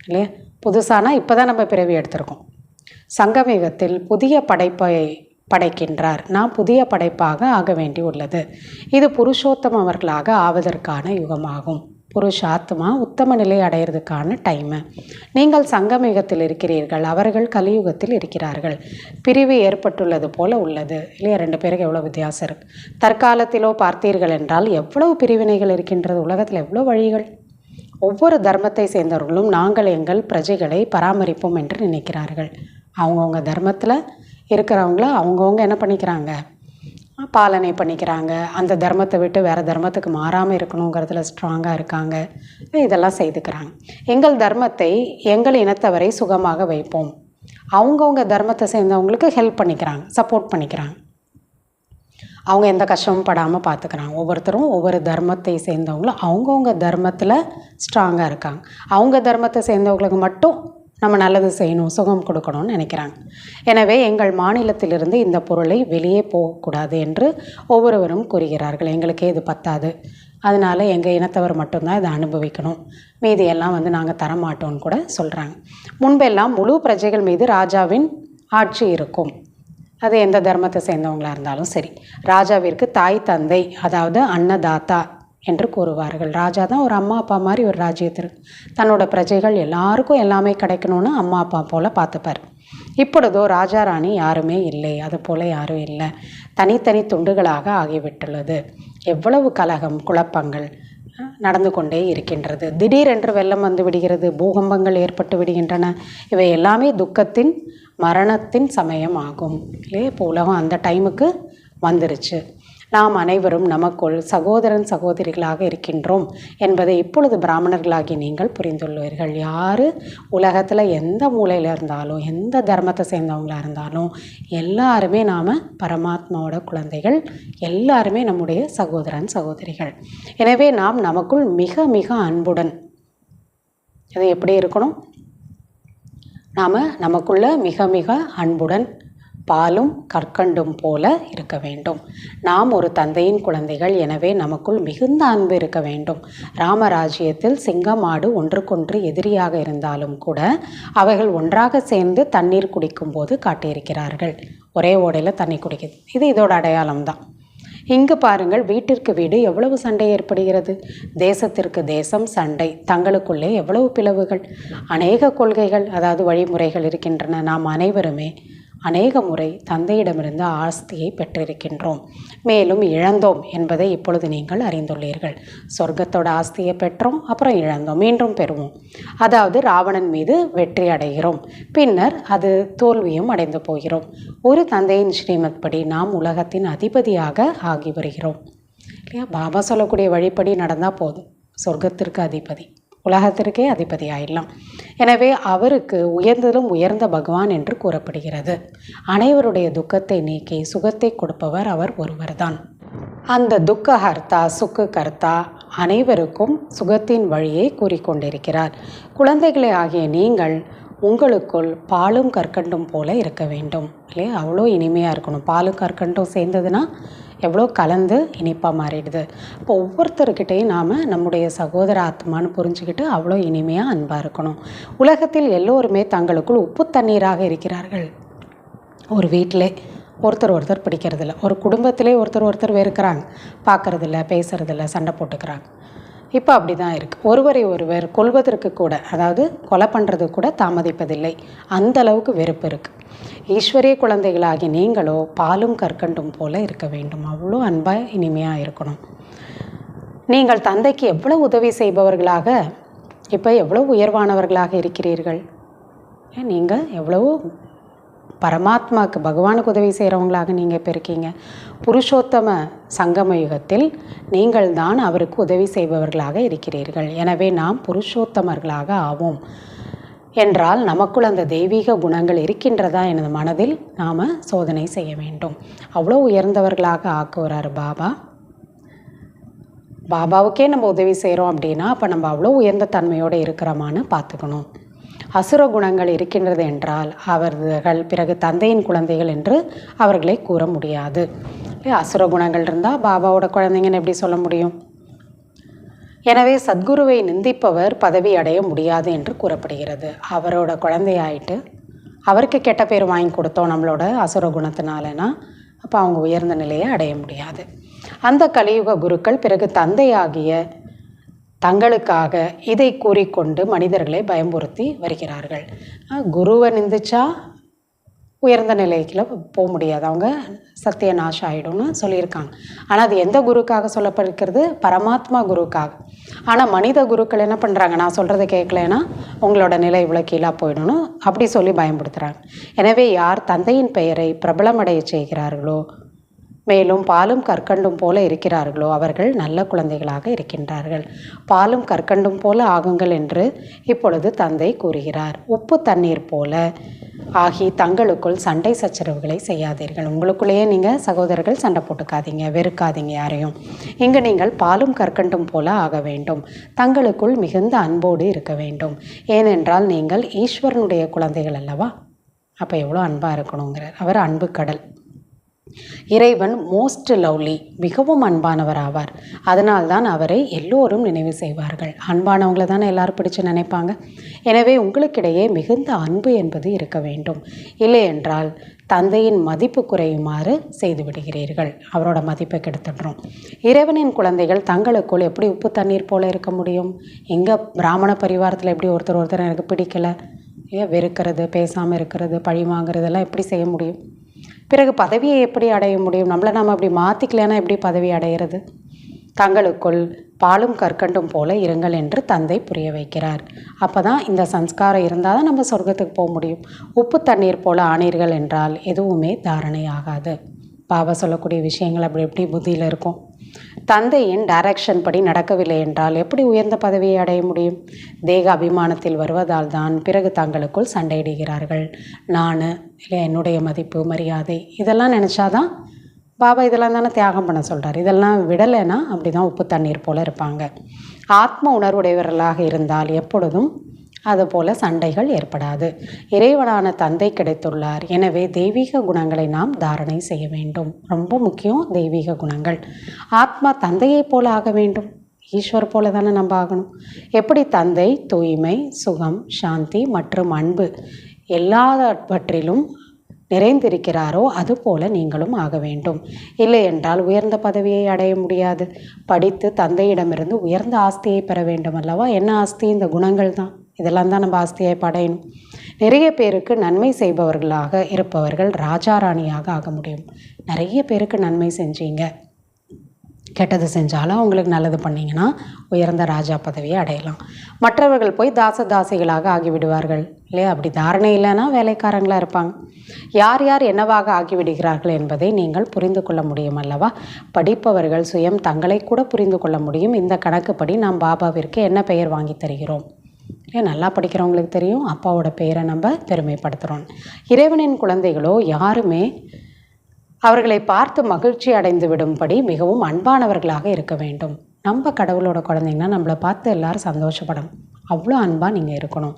இல்லையா? புதுசானா இப்போ தான் நம்ம பிறவி எடுத்திருக்கோம். சங்கமயுகத்தில் புதிய படைப்பை படைக்கின்றார். நாம் புதிய படைப்பாக ஆக வேண்டி உள்ளது. இது புருஷோத்தம அவர்களாக ஆவதற்கான யுகமாகும். புருஷாத்மா உத்தம நிலை அடையிறதுக்கான டைமு. நீங்கள் சங்கமயுகத்தில் இருக்கிறீர்கள், அவர்கள் கலியுகத்தில் இருக்கிறார்கள். பிரிவு ஏற்பட்டுள்ளது போல உள்ளது இல்லையா? 2 பேருக்கு எவ்வளோ வித்தியாசம் இருக்குது. தற்காலத்திலோ பார்த்தீர்கள் என்றால் எவ்வளவு பிரிவினைகள் இருக்கின்றது. உலகத்தில் எவ்வளோ வழிகள். ஒவ்வொரு தர்மத்தை சேர்ந்தவர்களும் நாங்கள் எங்கள் பிரஜைகளை பராமரிப்போம் என்று நினைக்கிறார்கள். அவங்கவுங்க தர்மத்தில் இருக்கிறவங்கள அவங்கவுங்க என்ன பண்ணிக்கிறாங்க? பாலனை பண்ணிக்கிறாங்க. அந்த தர்மத்தை விட்டு வேறு தர்மத்துக்கு மாறாமல் இருக்கணுங்கிறதுல ஸ்ட்ராங்காக இருக்காங்க. இதெல்லாம் செய்துக்கிறாங்க. எங்கள் தர்மத்தை எங்கள் இனத்தவரை சுகமாக வைப்போம். அவங்கவுங்க தர்மத்தை சேர்ந்தவங்களுக்கு ஹெல்ப் பண்ணிக்கிறாங்க, சப்போர்ட் பண்ணிக்கிறாங்க. அவங்க எந்த கஷ்டமும் படாமல் பார்த்துக்கிறாங்க. ஒவ்வொருத்தரும் ஒவ்வொரு தர்மத்தை சேர்ந்தவங்களும் அவங்கவுங்க தர்மத்தில் ஸ்ட்ராங்காக இருக்காங்க. அவங்க தர்மத்தை சேர்ந்தவங்களுக்கு மட்டும் நம்ம நல்லது செய்யணும், சுகம் கொடுக்கணும்னு நினைக்கிறாங்க. எனவே எங்கள் மாநிலத்திலிருந்து இந்த பொருளை வெளியே போகக்கூடாது என்று ஒவ்வொருவரும் கூறுகிறார்கள். எங்களுக்கே இது பத்தாது, அதனால் எங்கள் இனத்தவர் மட்டும்தான் இதை அனுபவிக்கணும், மீதியெல்லாம் நாங்கள் தரமாட்டோம்னு கூட சொல்கிறாங்க. முன்பெல்லாம் முழு பிரஜைகள் மீது ராஜாவின் ஆட்சி இருக்கும். அது எந்த தர்மத்தை சேர்ந்தவங்களாக இருந்தாலும் சரி. ராஜாவிற்கு தாய் தந்தை, அதாவது அன்னதாத்தா என்று கூறுவார்கள். ராஜா தான் ஒரு அம்மா அப்பா மாதிரி ஒரு ராஜ்யத்திற்கு தன்னோட பிரஜைகள் எல்லாருக்கும் எல்லாமே கிடைக்கணும்னு அம்மா அப்பா போல் பார்த்துப்பார். இப்பொழுதோ ராஜா ராணி யாருமே இல்லை, அது போல் யாரும் இல்லை. தனித்தனி துண்டுகளாக ஆகிவிட்டுள்ளது. எவ்வளவு கலகம் குழப்பங்கள் நடந்து கொண்டே இருக்கின்றது. திடீரென்று வெள்ளம் வந்து விடுகிறது, பூகம்பங்கள் ஏற்பட்டு விடுகின்றன. இவை எல்லாமே துக்கத்தின் மரணத்தின் சமயம் ஆகும் இல்லையே. இப்போ உலகம் அந்த டைமுக்கு வந்துருச்சு. நாம் அனைவரும் நமக்குள் சகோதரன் சகோதரிகளாக இருக்கின்றோம் என்பதை இப்பொழுது பிராமணர்களாகி நீங்கள் புரிந்துள்ளீர்கள். யார் உலகத்தில் எந்த மூலையில் இருந்தாலும், எந்த தர்மத்தை சேர்ந்தவங்களாக இருந்தாலும், எல்லாருமே நாம் பரமாத்மாவோட குழந்தைகள், எல்லாருமே நம்முடைய சகோதரன் சகோதரிகள். எனவே நாம் நமக்குள் மிக மிக அன்புடன், அது எப்படி இருக்கணும்? நாம் நமக்குள்ள மிக மிக அன்புடன் பாலும் கற்கண்டும் போல இருக்க வேண்டும். நாம் ஒரு தந்தையின் குழந்தைகள், எனவே நமக்குள் மிகுந்த அன்பு இருக்க வேண்டும். ராமராஜ்யத்தில் சிங்கம் ஆடு ஒன்றுக்கொன்று எதிரியாக இருந்தாலும் கூட அவைகள் ஒன்றாக சேர்ந்து தண்ணீர் குடிக்கும் போது காட்டியிருக்கிறார்கள். ஒரே ஓடையில் தண்ணி குடிக்குது. இது இதோட அடையாளம்தான். இங்கு பாருங்கள், வீட்டிற்கு வீடு எவ்வளவு சண்டை ஏற்படுகிறது, தேசத்திற்கு தேசம் சண்டை, தங்களுக்குள்ளே எவ்வளவு பிளவுகள், அநேக கொள்கைகள், அதாவது வழிமுறைகள் இருக்கின்றன. நாம் அனைவருமே அநேக முறை தந்தையிடமிருந்து ஆஸ்தியை பெற்றிருக்கின்றோம், மேலும் இழந்தோம் என்பதை இப்பொழுது நீங்கள் அறிந்துள்ளீர்கள். சொர்க்கத்தோட ஆஸ்தியை பெற்றோம், அப்புறம் இழந்தோம், மீண்டும் பெறுவோம். அதாவது ராவணன் மீது வெற்றி அடைகிறோம், பின்னர் அது தோல்வியும் அடைந்து போகிறோம். ஒரு தந்தையின் ஸ்ரீமத் படி நாம் உலகத்தின் அதிபதியாக ஆகி வருகிறோம் இல்லையா. பாபா சொல்லக்கூடிய வழிப்படி நடந்தால் போதும், சொர்க்கத்திற்கு அதிபதி, உலகத்திற்கே அதிபதி ஆயிடலாம். எனவே அவருக்கு உயர்ந்ததும் உயர்ந்த பகவான் என்று கூறப்படுகிறது. அனைவருடைய துக்கத்தை நீக்கி சுகத்தை கொடுப்பவர் அவர் ஒருவர்தான். அந்த துக்க ஹர்த்தா சுக்கு கர்த்தா அனைவருக்கும் சுகத்தின் வழியை கூறிக்கொண்டிருக்கிறார். குழந்தைகளே ஆகிய நீங்கள் உங்களுக்குள் பாலும் கற்கண்டும் போல இருக்க வேண்டும் இல்லையா. அவ்வளோ இனிமையாக இருக்கணும். பாலும் கற்கண்டும் சேர்ந்ததுன்னா எவ்வளோ கலந்து இனிப்பாக மாறிடுது. இப்போ ஒவ்வொருத்தருக்கிட்டையும் நாம் நம்முடைய சகோதர ஆத்மான்னு புரிஞ்சுக்கிட்டு அவ்வளோ இனிமையாக அன்பாக இருக்கணும். உலகத்தில் எல்லோருமே தங்களுக்குள் உப்பு தண்ணீராக இருக்கிறார்கள். ஒரு வீட்டிலே ஒருத்தர் பிடிக்கிறதில்ல, ஒரு குடும்பத்திலே ஒருத்தர் வெறுக்கிறாங்க, பார்க்குறதில்ல, பேசுகிறதில்ல, சண்டை போட்டுக்கிறாங்க. இப்போ அப்படி தான் இருக்குது. ஒருவரை ஒருவர் கொல்வதற்கு கூட, அதாவது கொலை பண்ணுறது கூட தாமதிப்பதில்லை. அந்த அளவுக்கு வெறுப்பு இருக்குது. ஈஸ்வரிய குழந்தைகளாகி நீங்களோ பாலும் கற்கண்டும் போல இருக்க வேண்டும். அவ்வளோ அன்பாக இனிமையாக இருக்கணும். நீங்கள் தந்தைக்கு எவ்வளோ உதவி செய்பவர்களாக, இப்போ எவ்வளோ உயர்வானவர்களாக இருக்கிறீர்கள். நீங்கள் எவ்வளவோ பரமாத்மாவுக்கு, பகவானுக்கு உதவி செய்கிறவங்களாக நீங்கள் இப்போ இருக்கீங்க. புருஷோத்தம சங்கம யுகத்தில் நீங்கள் தான் அவருக்கு உதவி செய்பவர்களாக இருக்கிறீர்கள். எனவே நாம் புருஷோத்தமர்களாக ஆவோம் என்றால் நமக்குள் அந்த தெய்வீக குணங்கள் இருக்கின்றதா எனது மனதில் நாம் சோதனை செய்ய வேண்டும். அவ்வளோ உயர்ந்தவர்களாக ஆக்குகிறார் பாபா. பாபாவுக்கே நம்ம உதவி செய்கிறோம் அப்படின்னா அப்போ நம்ம அவ்வளோ உயர்ந்த தன்மையோடு இருக்கிறோமான்னு பார்த்துக்கணும். அசுர குணங்கள் இருக்கின்றது என்றால் அவர்கள் பிறகு தந்தையின் குழந்தைகள் என்று அவர்களை கூற முடியாது. அசுர குணங்கள் இருந்தால் பாபாவோட குழந்தைங்கன்னு எப்படி சொல்ல முடியும்? எனவே சத்குருவை நிந்திப்பவர் பதவி அடைய முடியாது என்று கூறப்படுகிறது. அவரோட குழந்தையாயிட்டு அவருக்கு கெட்ட பேர் வாங்கி கொடுத்தோம் நம்மளோட அசுர குணத்தினாலனா அப்போ அவங்க உயர்ந்த நிலையை அடைய முடியாது. அந்த கலியுக குருக்கள் பிறகு தந்தையாகிய தங்களுக்காக இதை கூறிக்கொண்டு மனிதர்களை பயமுறுத்தி வருகிறார்கள். குருவை நிந்திச்சா உயர்ந்த நிலைக்குள்ள போக முடியாது, அவங்க சத்திய நாசம் ஆகிடும்னு சொல்லியிருக்காங்க. ஆனால் அது எந்த குருக்காக சொல்லப்படுகிறது? பரமாத்மா குருக்காக. ஆனால் மனித குருக்கள் என்ன பண்ணுறாங்க? நான் சொல்கிறத கேட்கலன்னா உங்களோட நிலை இவ்வளோ கீழாக போயிடணும் அப்படி சொல்லி பயன்படுத்துகிறாங்க. எனவே யார் தந்தையின் பெயரை பிரபலமடைய செய்கிறார்களோ, மேலும் பாலும் கற்கண்டும் போல இருக்கிறார்களோ அவர்கள் நல்ல குழந்தைகளாக இருக்கின்றார்கள். பாலும் கற்கண்டும் போல ஆகுங்கள் என்று இப்பொழுது தந்தை கூறுகிறார். உப்பு தண்ணீர் போல ஆகி தங்களுக்குள் சண்டை சச்சரவுகளை செய்யாதீர்கள். உங்களுக்குள்ளேயே நீங்கள் சகோதரர்கள் சண்டை போட்டுக்காதீங்க, வெறுக்காதீங்க யாரையும். இங்கு நீங்கள் பாலும் கற்கண்டும் போல ஆக வேண்டும். தங்களுக்குள் மிகுந்த அன்போடு இருக்க வேண்டும். ஏனென்றால் நீங்கள் ஈஸ்வரனுடைய குழந்தைகள் அல்லவா. அப்போ எவ்வளோ அன்பாக இருக்கணுங்கிறார். அவர் அன்பு கடல். இறைவன் மோஸ்ட் லவ்லி, மிகவும் அன்பானவர் ஆவார். அதனால்தான் அவரை எல்லோரும் நினைவு செய்வார்கள். அன்பானவங்களை தானே எல்லாரும் பிடிச்சு நினைப்பாங்க. எனவே உங்களுக்கிடையே மிகுந்த அன்பு என்பது இருக்க வேண்டும். இல்லை என்றால் தந்தையின் மதிப்பு குறையுமாறு செய்து விடுகிறீர்கள். அவரோட மதிப்பை கெடுத்துடுறோம். இறைவனின் குழந்தைகள் தங்களுக்குள் எப்படி உப்பு தண்ணீர் போல இருக்க முடியும்? எங்கள் பிராமண பரிவாரத்தில் எப்படி ஒருத்தர் எனக்கு பிடிக்கலை, வெறுக்கிறது, பேசாமல் இருக்கிறது, பழி வாங்குறதெல்லாம் எப்படி செய்ய முடியும்? பிறகு பதவியை எப்படி அடைய முடியும்? நம்மளை நம்ம அப்படி மாற்றிக்கலைன்னா எப்படி பதவி அடையிறது? தங்களுக்குள் பாலும் கற்கண்டும் போல இருங்கள் என்று தந்தை புரிய வைக்கிறார். அப்போ தான் இந்த சம்ஸ்காரம் இருந்தால் தான் நம்ம சொர்க்கத்துக்கு போக முடியும். உப்பு தண்ணீர் போல ஆனீர்கள் என்றால் எதுவுமே தாரணை ஆகாது. பாபா சொல்லக்கூடிய விஷயங்கள் அப்படி எப்படி புத்தியில் இருக்கும். தந்தையின் டைரக்ஷன் படி நடக்கவில்லை என்றால் எப்படி உயர்ந்த பதவியை அடைய முடியும்? தேக அபிமானத்தில் வருவதால் தான் பிறகு தங்களுக்குள் சண்டையிடுகிறார்கள். நான் இல்லை, என்னுடைய மதிப்பு, மரியாதை இதெல்லாம் நினச்சாதான் பாபா இதெல்லாம் தானே தியாகம் பண்ண சொல்கிறார். இதெல்லாம் விடலைன்னா அப்படி தான் உப்பு தண்ணீர் போல் இருப்பாங்க. ஆத்ம உணர்வுடையவர்களாக இருந்தால் எப்பொழுதும் அதுபோல சண்டைகள் ஏற்படாது. இறைவனான தந்தை கிடைத்துள்ளார். எனவே தெய்வீக குணங்களை நாம் தாரணை செய்ய வேண்டும். ரொம்ப முக்கியம் தெய்வீக குணங்கள். ஆத்மா தந்தையை போல ஆக வேண்டும். ஈஸ்வர் போல தானே நம்ம ஆகணும். எப்படி தந்தை தூய்மை, சுகம், சாந்தி மற்றும் அன்பு எல்லாவற்றிலும் நிறைந்திருக்கிறாரோ அதுபோல நீங்களும் ஆக வேண்டும். இல்லை என்றால் உயர்ந்த பதவியை அடைய முடியாது. படித்து தந்தையிடமிருந்து உயர்ந்த ஆஸ்தியை பெற வேண்டும் அல்லவா? என்ன ஆஸ்தி? இந்த குணங்கள் தான். இதெல்லாம் தான் நம்ம ஆஸ்தியை படையணும். நிறைய பேருக்கு நன்மை செய்பவர்களாக இருப்பவர்கள் ராஜா ராணியாக ஆக முடியும். நிறைய பேருக்கு நன்மை செஞ்சீங்க, கெட்டது செஞ்சாலும் அவங்களுக்கு நல்லது பண்ணிங்கன்னா உயர்ந்த ராஜா பதவியை அடையலாம். மற்றவர்கள் போய் தாசதாசிகளாக ஆகிவிடுவார்கள் இல்லையா? அப்படி தாரணை இல்லைன்னா வேலைக்காரங்களாக இருப்பாங்க. யார் யார் என்னவாக ஆகிவிடுகிறார்கள் என்பதை நீங்கள் புரிந்து கொள்ள முடியும் அல்லவா? படிப்பவர்கள் சுயம் தங்களை கூட புரிந்து கொள்ள முடியும். இந்த கணக்குப்படி நாம் பாபாவிற்கு என்ன பெயர் வாங்கி தருகிறோம்? இல்லை, நல்லா படிக்கிறவங்களுக்கு தெரியும் அப்பாவோட பெயரை நம்ம பெருமைப்படுத்துகிறோம். இறைவனின் குழந்தைகளோ யாருமே அவர்களை பார்த்து மகிழ்ச்சி அடைந்து விடும்படி மிகவும் அன்பானவர்களாக இருக்க வேண்டும். நம்ம கடவுளோட குழந்தைங்கன்னா நம்மளை பார்த்து எல்லாரும் சந்தோஷப்படணும். அவ்வளோ அன்பாக நீங்கள் இருக்கணும்.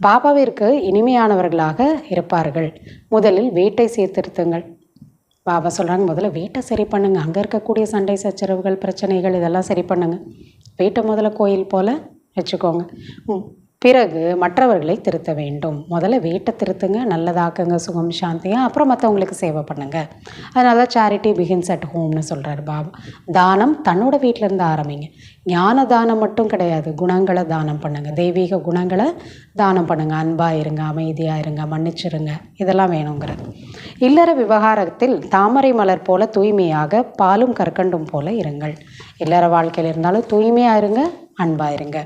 பாபாவிற்கு இனிமையானவர்களாக இருப்பார்கள். முதலில் வீட்டை சீர்திருத்துங்கள். பாபா சொல்கிறாங்க, முதல்ல வீட்டை சரி பண்ணுங்கள். அங்கே இருக்கக்கூடிய சண்டை சச்சரவுகள், பிரச்சனைகள் இதெல்லாம் சரி பண்ணுங்கள். வீட்டை முதல்ல கோயில் போல் வச்சுக்கோங்க. பிறகு மற்றவர்களை திருத்த வேண்டும். முதல்ல வீட்டை திருத்துங்க, நல்லதாக்குங்க, சுகம் சாந்தியாக, அப்புறம் மற்றவங்களுக்கு சேவை பண்ணுங்கள். அதனால தான் சேரிட்டி பிகின்ஸ் அட் ஹோம்னு சொல்கிறார் பாபா. தானம் தன்னோட வீட்டிலேருந்து ஆரம்பிங்க. ஞான தானம் மட்டும் கிடையாது, குணங்களை தானம் பண்ணுங்கள். தெய்வீக குணங்களை தானம் பண்ணுங்கள். அன்பாக இருங்க, அமைதியாக இருங்க, மன்னிச்சிருங்க, இதெல்லாம் வேணுங்கிற. இல்லற விவகாரத்தில் தாமரை மலர் போல தூய்மையாக, பாலும் கற்கண்டும் போல இருங்கள். இல்லற வாழ்க்கையில் இருந்தாலும் தூய்மையாக இருங்க, அன்பாக இருங்க.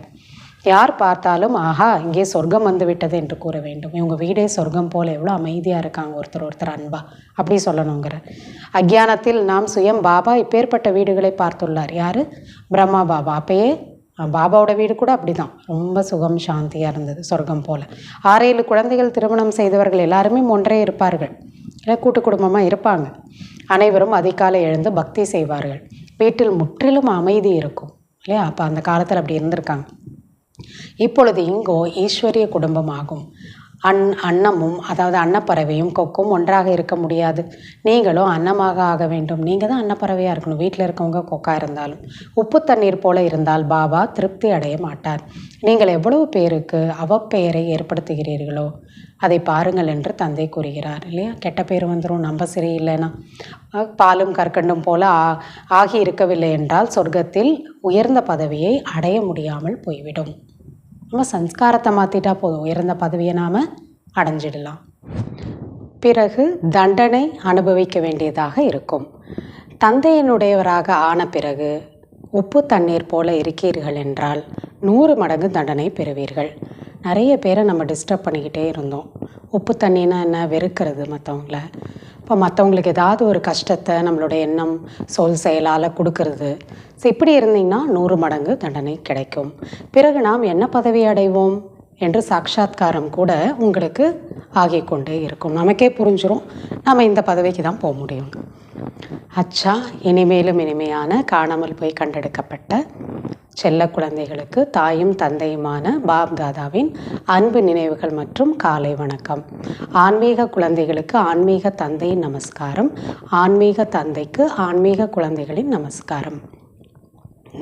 யார் பார்த்தாலும் ஆஹா, இங்கே சொர்க்கம் வந்து விட்டது என்று கூற வேண்டும். இவங்க வீடே சொர்க்கம் போல் எவ்வளோ அமைதியாக இருக்காங்க, ஒருத்தர் அன்பா, அப்படி சொல்லணுங்கிற. அக்ஞானத்தில் நாம் சுயம் பாபா இப்பேற்பட்ட வீடுகளை பார்த்துள்ளார். யார்? பிரம்மா பாபா. அப்பயே பாபாவோட வீடு கூட அப்படி தான், ரொம்ப சுகம் சாந்தியாக இருந்தது, சொர்க்கம் போல். 6-7 குழந்தைகள் திருமணம் செய்தவர்கள் எல்லாருமே ஒன்றே இருப்பார்கள், இல்லை கூட்டு குடும்பமாக இருப்பாங்க. அனைவரும் அதிகாலை எழுந்து பக்தி செய்வார்கள். வீட்டில் முற்றிலும் அமைதி இருக்கும் இல்லையா? அப்போ அந்த காலத்தில் அப்படி இருந்திருக்காங்க. இப்பொழுது இங்கோ ஈஸ்வரிய குடும்பமாகும். அன்னமும், அதாவது அன்னப்பறவையும் கொக்கும் ஒன்றாக இருக்க முடியாது. நீங்களும் அன்னமாக ஆக வேண்டும். நீங்கள் தான் அன்னப்பறவையாக இருக்கணும். வீட்டில் இருக்கவங்க கொக்கா இருந்தாலும். உப்பு தண்ணீர் போல இருந்தால் பாபா திருப்தி அடைய மாட்டார். நீங்கள் எவ்வளவு பேருக்கு அவப்பெயரை ஏற்படுத்துகிறீர்களோ அதை பாருங்கள் என்று தந்தை கூறுகிறார் இல்லையா? கெட்ட பேர் வந்துடும் நம்ம சரியில்லைன்னா. பாலும் கற்கண்டும் போல ஆகி இருக்கவில்லை என்றால் சொர்க்கத்தில் உயர்ந்த பதவியை அடைய முடியாமல் போய்விடும். நம்ம சம்ஸ்காரத்தை மாற்றிட்டா போதும், உயர்ந்த பதவியை நாம் அடைஞ்சிடலாம். பிறகு தண்டனை அனுபவிக்க வேண்டியதாக இருக்கும். தந்தையினுடையவராக ஆன பிறகு உப்பு தண்ணீர் போல இருக்கீர்கள் என்றால் 100 மடங்கு தண்டனை பெறுவீர்கள். நிறைய பேரை நம்ம டிஸ்டர்ப் பண்ணிக்கிட்டே இருந்தோம். உப்பு தண்ணின்னா என்ன? வெறுக்கிறது மற்றவங்கள. இப்போ மற்றவங்களுக்கு ஏதாவது ஒரு கஷ்டத்தை நம்மளோட எண்ணம், சொல், செயலால் கொடுக்கறது. ஸோ இப்படி இருந்தீங்கன்னா 100 மடங்கு தண்டனை கிடைக்கும். பிறகு நாம் என்ன பதவி அடைவோம் என்று சாட்சாத்காரம் கூட உங்களுக்கு ஆகிக்கொண்டே இருக்கும். நமக்கே புரிஞ்சிடும் நம்ம இந்த பதவிக்கு தான் போக முடியும். அச்சா, இனிமேலும் இனிமையான காணாமல் போய் கண்டெடுக்கப்பட்ட செல்ல குழந்தைகளுக்கு தாயும் தந்தையுமான பாப் தாதாவின் அன்பு நினைவுகள் மற்றும் காலை வணக்கம். ஆன்மீக குழந்தைகளுக்கு ஆன்மீக தந்தையின் நமஸ்காரம். ஆன்மீக தந்தைக்கு ஆன்மீக குழந்தைகளின் நமஸ்காரம்.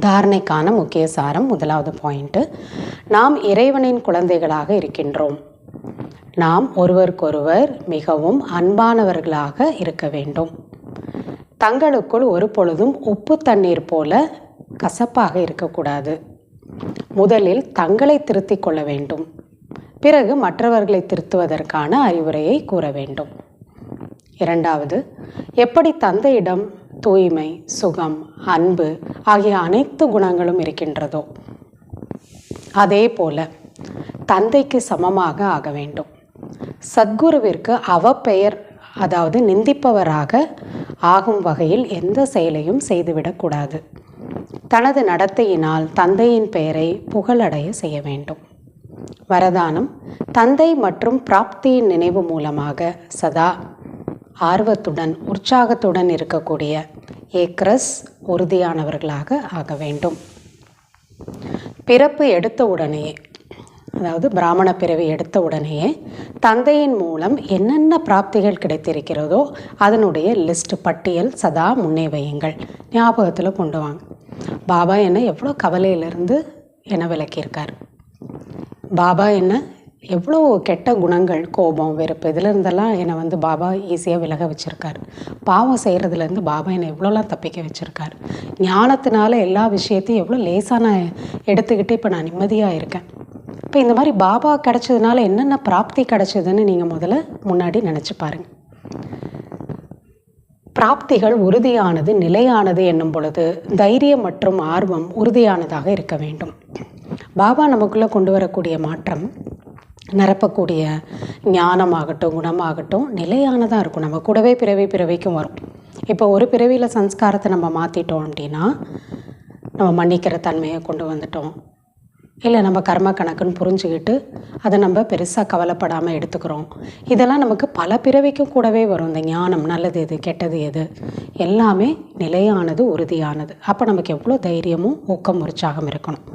தாரணைக்கான முக்கிய சாரம். முதலாவது பாயிண்ட்டு, நாம் இறைவனின் குழந்தைகளாக இருக்கின்றோம். நாம் ஒருவருக்கொருவர் மிகவும் அன்பானவர்களாக இருக்க வேண்டும். தங்களுக்குள் ஒரு பொழுதும் உப்பு தண்ணீர் போல கசப்பாக இருக்கக்கூடாது. முதலில் தங்களை திருத்திக் கொள்ள வேண்டும். பிறகு மற்றவர்களை திருத்துவதற்கான அறிவுரையை கூற வேண்டும். இரண்டாவது, எப்படி தந்தையிடம் தூய்மை, சுகம், அன்பு ஆகிய அனைத்து குணங்களும் இருக்கின்றதோ அதே போல தந்தைக்கு சமமாக ஆக வேண்டும். சத்குருவிற்கு அவப்பெயர், அதாவது நிந்திப்பவராக ஆகும் வகையில் எந்த செயலையும் செய்துவிடக்கூடாது. தனது நடத்தையினால் தந்தையின் பெயரை புகழடைய செய்ய வேண்டும். வரதானம், தந்தை மற்றும் பிராப்தியின் நினைவு மூலமாக சதா ஆர்வத்துடன் உற்சாகத்துடன் இருக்கக்கூடிய ஏக்ரஸ் உறுதியானவர்களாக ஆக வேண்டும். பிறப்பு எடுத்த உடனேயே, அதாவது பிராமண பிறவி எடுத்த உடனேயே தந்தையின் மூலம் என்னென்ன பிராப்திகள் கிடைத்திருக்கிறதோ அதனுடைய லிஸ்ட், பட்டியல் சதா முன்னே வையுங்கள். ஞாபகத்தில் கொண்டு வாங்க. பாபா என்னை எவ்வளோ கவலையிலிருந்து என்னை விலக்கியிருக்கார். பாபா என்ன எவ்வளோ கெட்ட குணங்கள், கோபம், வெறுப்பு, இதிலிருந்தெல்லாம் என்னை பாபா ஈஸியாக விலக வச்சுருக்கார். பாவம் செய்கிறதுலேருந்து பாபா என்னை எவ்வளோலாம் தப்பிக்க வச்சுருக்கார். ஞானத்தினால எல்லா விஷயத்தையும் எவ்வளோ லேசாக நான் எடுத்துக்கிட்டு இப்போ நான் நிம்மதியாக இருக்கேன். இப்போ இந்த மாதிரி பாபா கிடச்சதுனால என்னென்ன பிராப்தி கிடச்சதுன்னு நீங்கள் முதல்ல முன்னாடி நினச்சி பாருங்கள். பிராப்திகள் உறுதியானது, நிலையானது என்னும் பொழுது தைரியம் மற்றும் ஆர்வம் உறுதியானதாக இருக்க வேண்டும். பாபா நமக்குள்ளே கொண்டு வரக்கூடிய மாற்றம், நிரப்பக்கூடிய ஞானமாகட்டும் குணமாகட்டும் நிலையானதாக இருக்கும். நம்ம கூடவே பிறவிக்கும் வரும். இப்போ ஒரு பிறவியில் சம்ஸ்காரத்தை நம்ம மாற்றிட்டோம் அப்படின்னா, நம்ம மன்னிக்கிற தன்மையை கொண்டு வந்துட்டோம், இல்லை நம்ம கர்ம கணக்குன்னு புரிஞ்சுக்கிட்டு அதை நம்ம பெருசாக கவலைப்படாமல் எடுத்துக்கிறோம். இதெல்லாம் நமக்கு பல பிறவிக்கும் கூடவே வரும். இந்த ஞானம், நல்லது எது கெட்டது எது எல்லாமே நிலையானது, உறுதியானது. அப்போ நமக்கு எவ்வளோ தைரியமும் ஊக்கம் உற்சாகம் இருக்கணும்.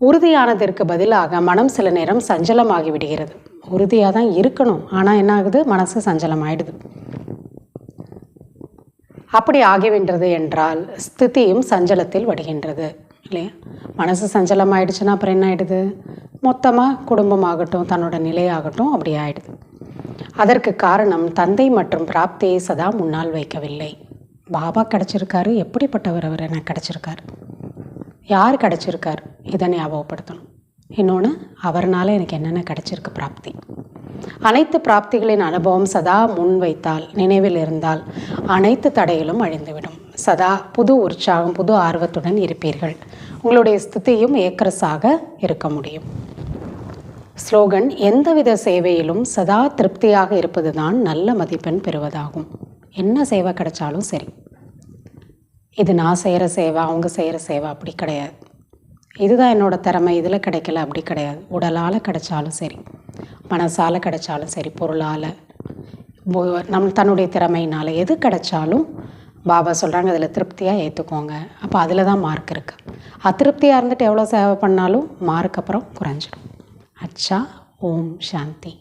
உறுதியானதற்கு பதிலாக மனம் சில நேரம் சஞ்சலமாகி விடுகிறது. உறுதியாக தான் இருக்கணும், ஆனால் என்ன ஆகுது, மனசு சஞ்சலமாயிடுது. அப்படி ஆகிவின்றது என்றால் ஸ்திதியும் சஞ்சலத்தில் வடுகின்றது இல்லையா? மனசு சஞ்சலமாயிடுச்சுன்னா அப்புறம் என்ன ஆகிடுது, மொத்தமாக குடும்பமாகட்டும் தன்னோட நிலையாகட்டும் அப்படி ஆகிடுது. அதற்கு காரணம் தந்தை மற்றும் பிராப்தியை சதா முன்னால் வைக்கவில்லை. பாபா கிடச்சிருக்காரு, எப்படிப்பட்டவர் அவர் எனக்கு கிடச்சிருக்காரு, யார் கிடச்சிருக்கார், இதை ஞாபகப்படுத்தணும். இன்னொன்று, அவர்னால எனக்கு என்னென்ன கிடச்சிருக்கு பிராப்தி. அனைத்து பிராப்திகளின் அனுபவம் சதா முன் வைத்தால், நினைவில் இருந்தால் அனைத்து தடைகளும் அழிந்துவிடும். சதா புது உற்சாகம், புது ஆர்வத்துடன் இருப்பீர்கள். உங்களுடைய ஸ்திதியும் ஏக்கரசாக இருக்க முடியும். ஸ்லோகன், எந்தவித சேவையிலும் சதா திருப்தியாக இருப்பது தான் நல்ல மதிப்பெண் பெறுவதாகும். என்ன சேவை கிடைச்சாலும் சரி, இது நான் செய்கிற சேவை, அவங்க செய்கிற சேவை அப்படி கிடையாது. இதுதான் என்னோடய திறமை, இதில் கிடைக்கல அப்படி கிடையாது. உடலால் கிடைச்சாலும் சரி, மனசால் கிடைச்சாலும் சரி, பொருளால், தன்னுடைய திறமையினால் எது கிடைச்சாலும் பாபா சொல்கிறாங்க அதில் திருப்தியாக ஏற்றுக்கோங்க. அப்போ அதில் தான் மார்க் இருக்குது. அதிருப்தியாக இருந்துட்டு எவ்வளோ சேவை பண்ணாலும் மார்க் அப்புறம் குறைஞ்சிடும். அச்சா, ஓம் சாந்தி.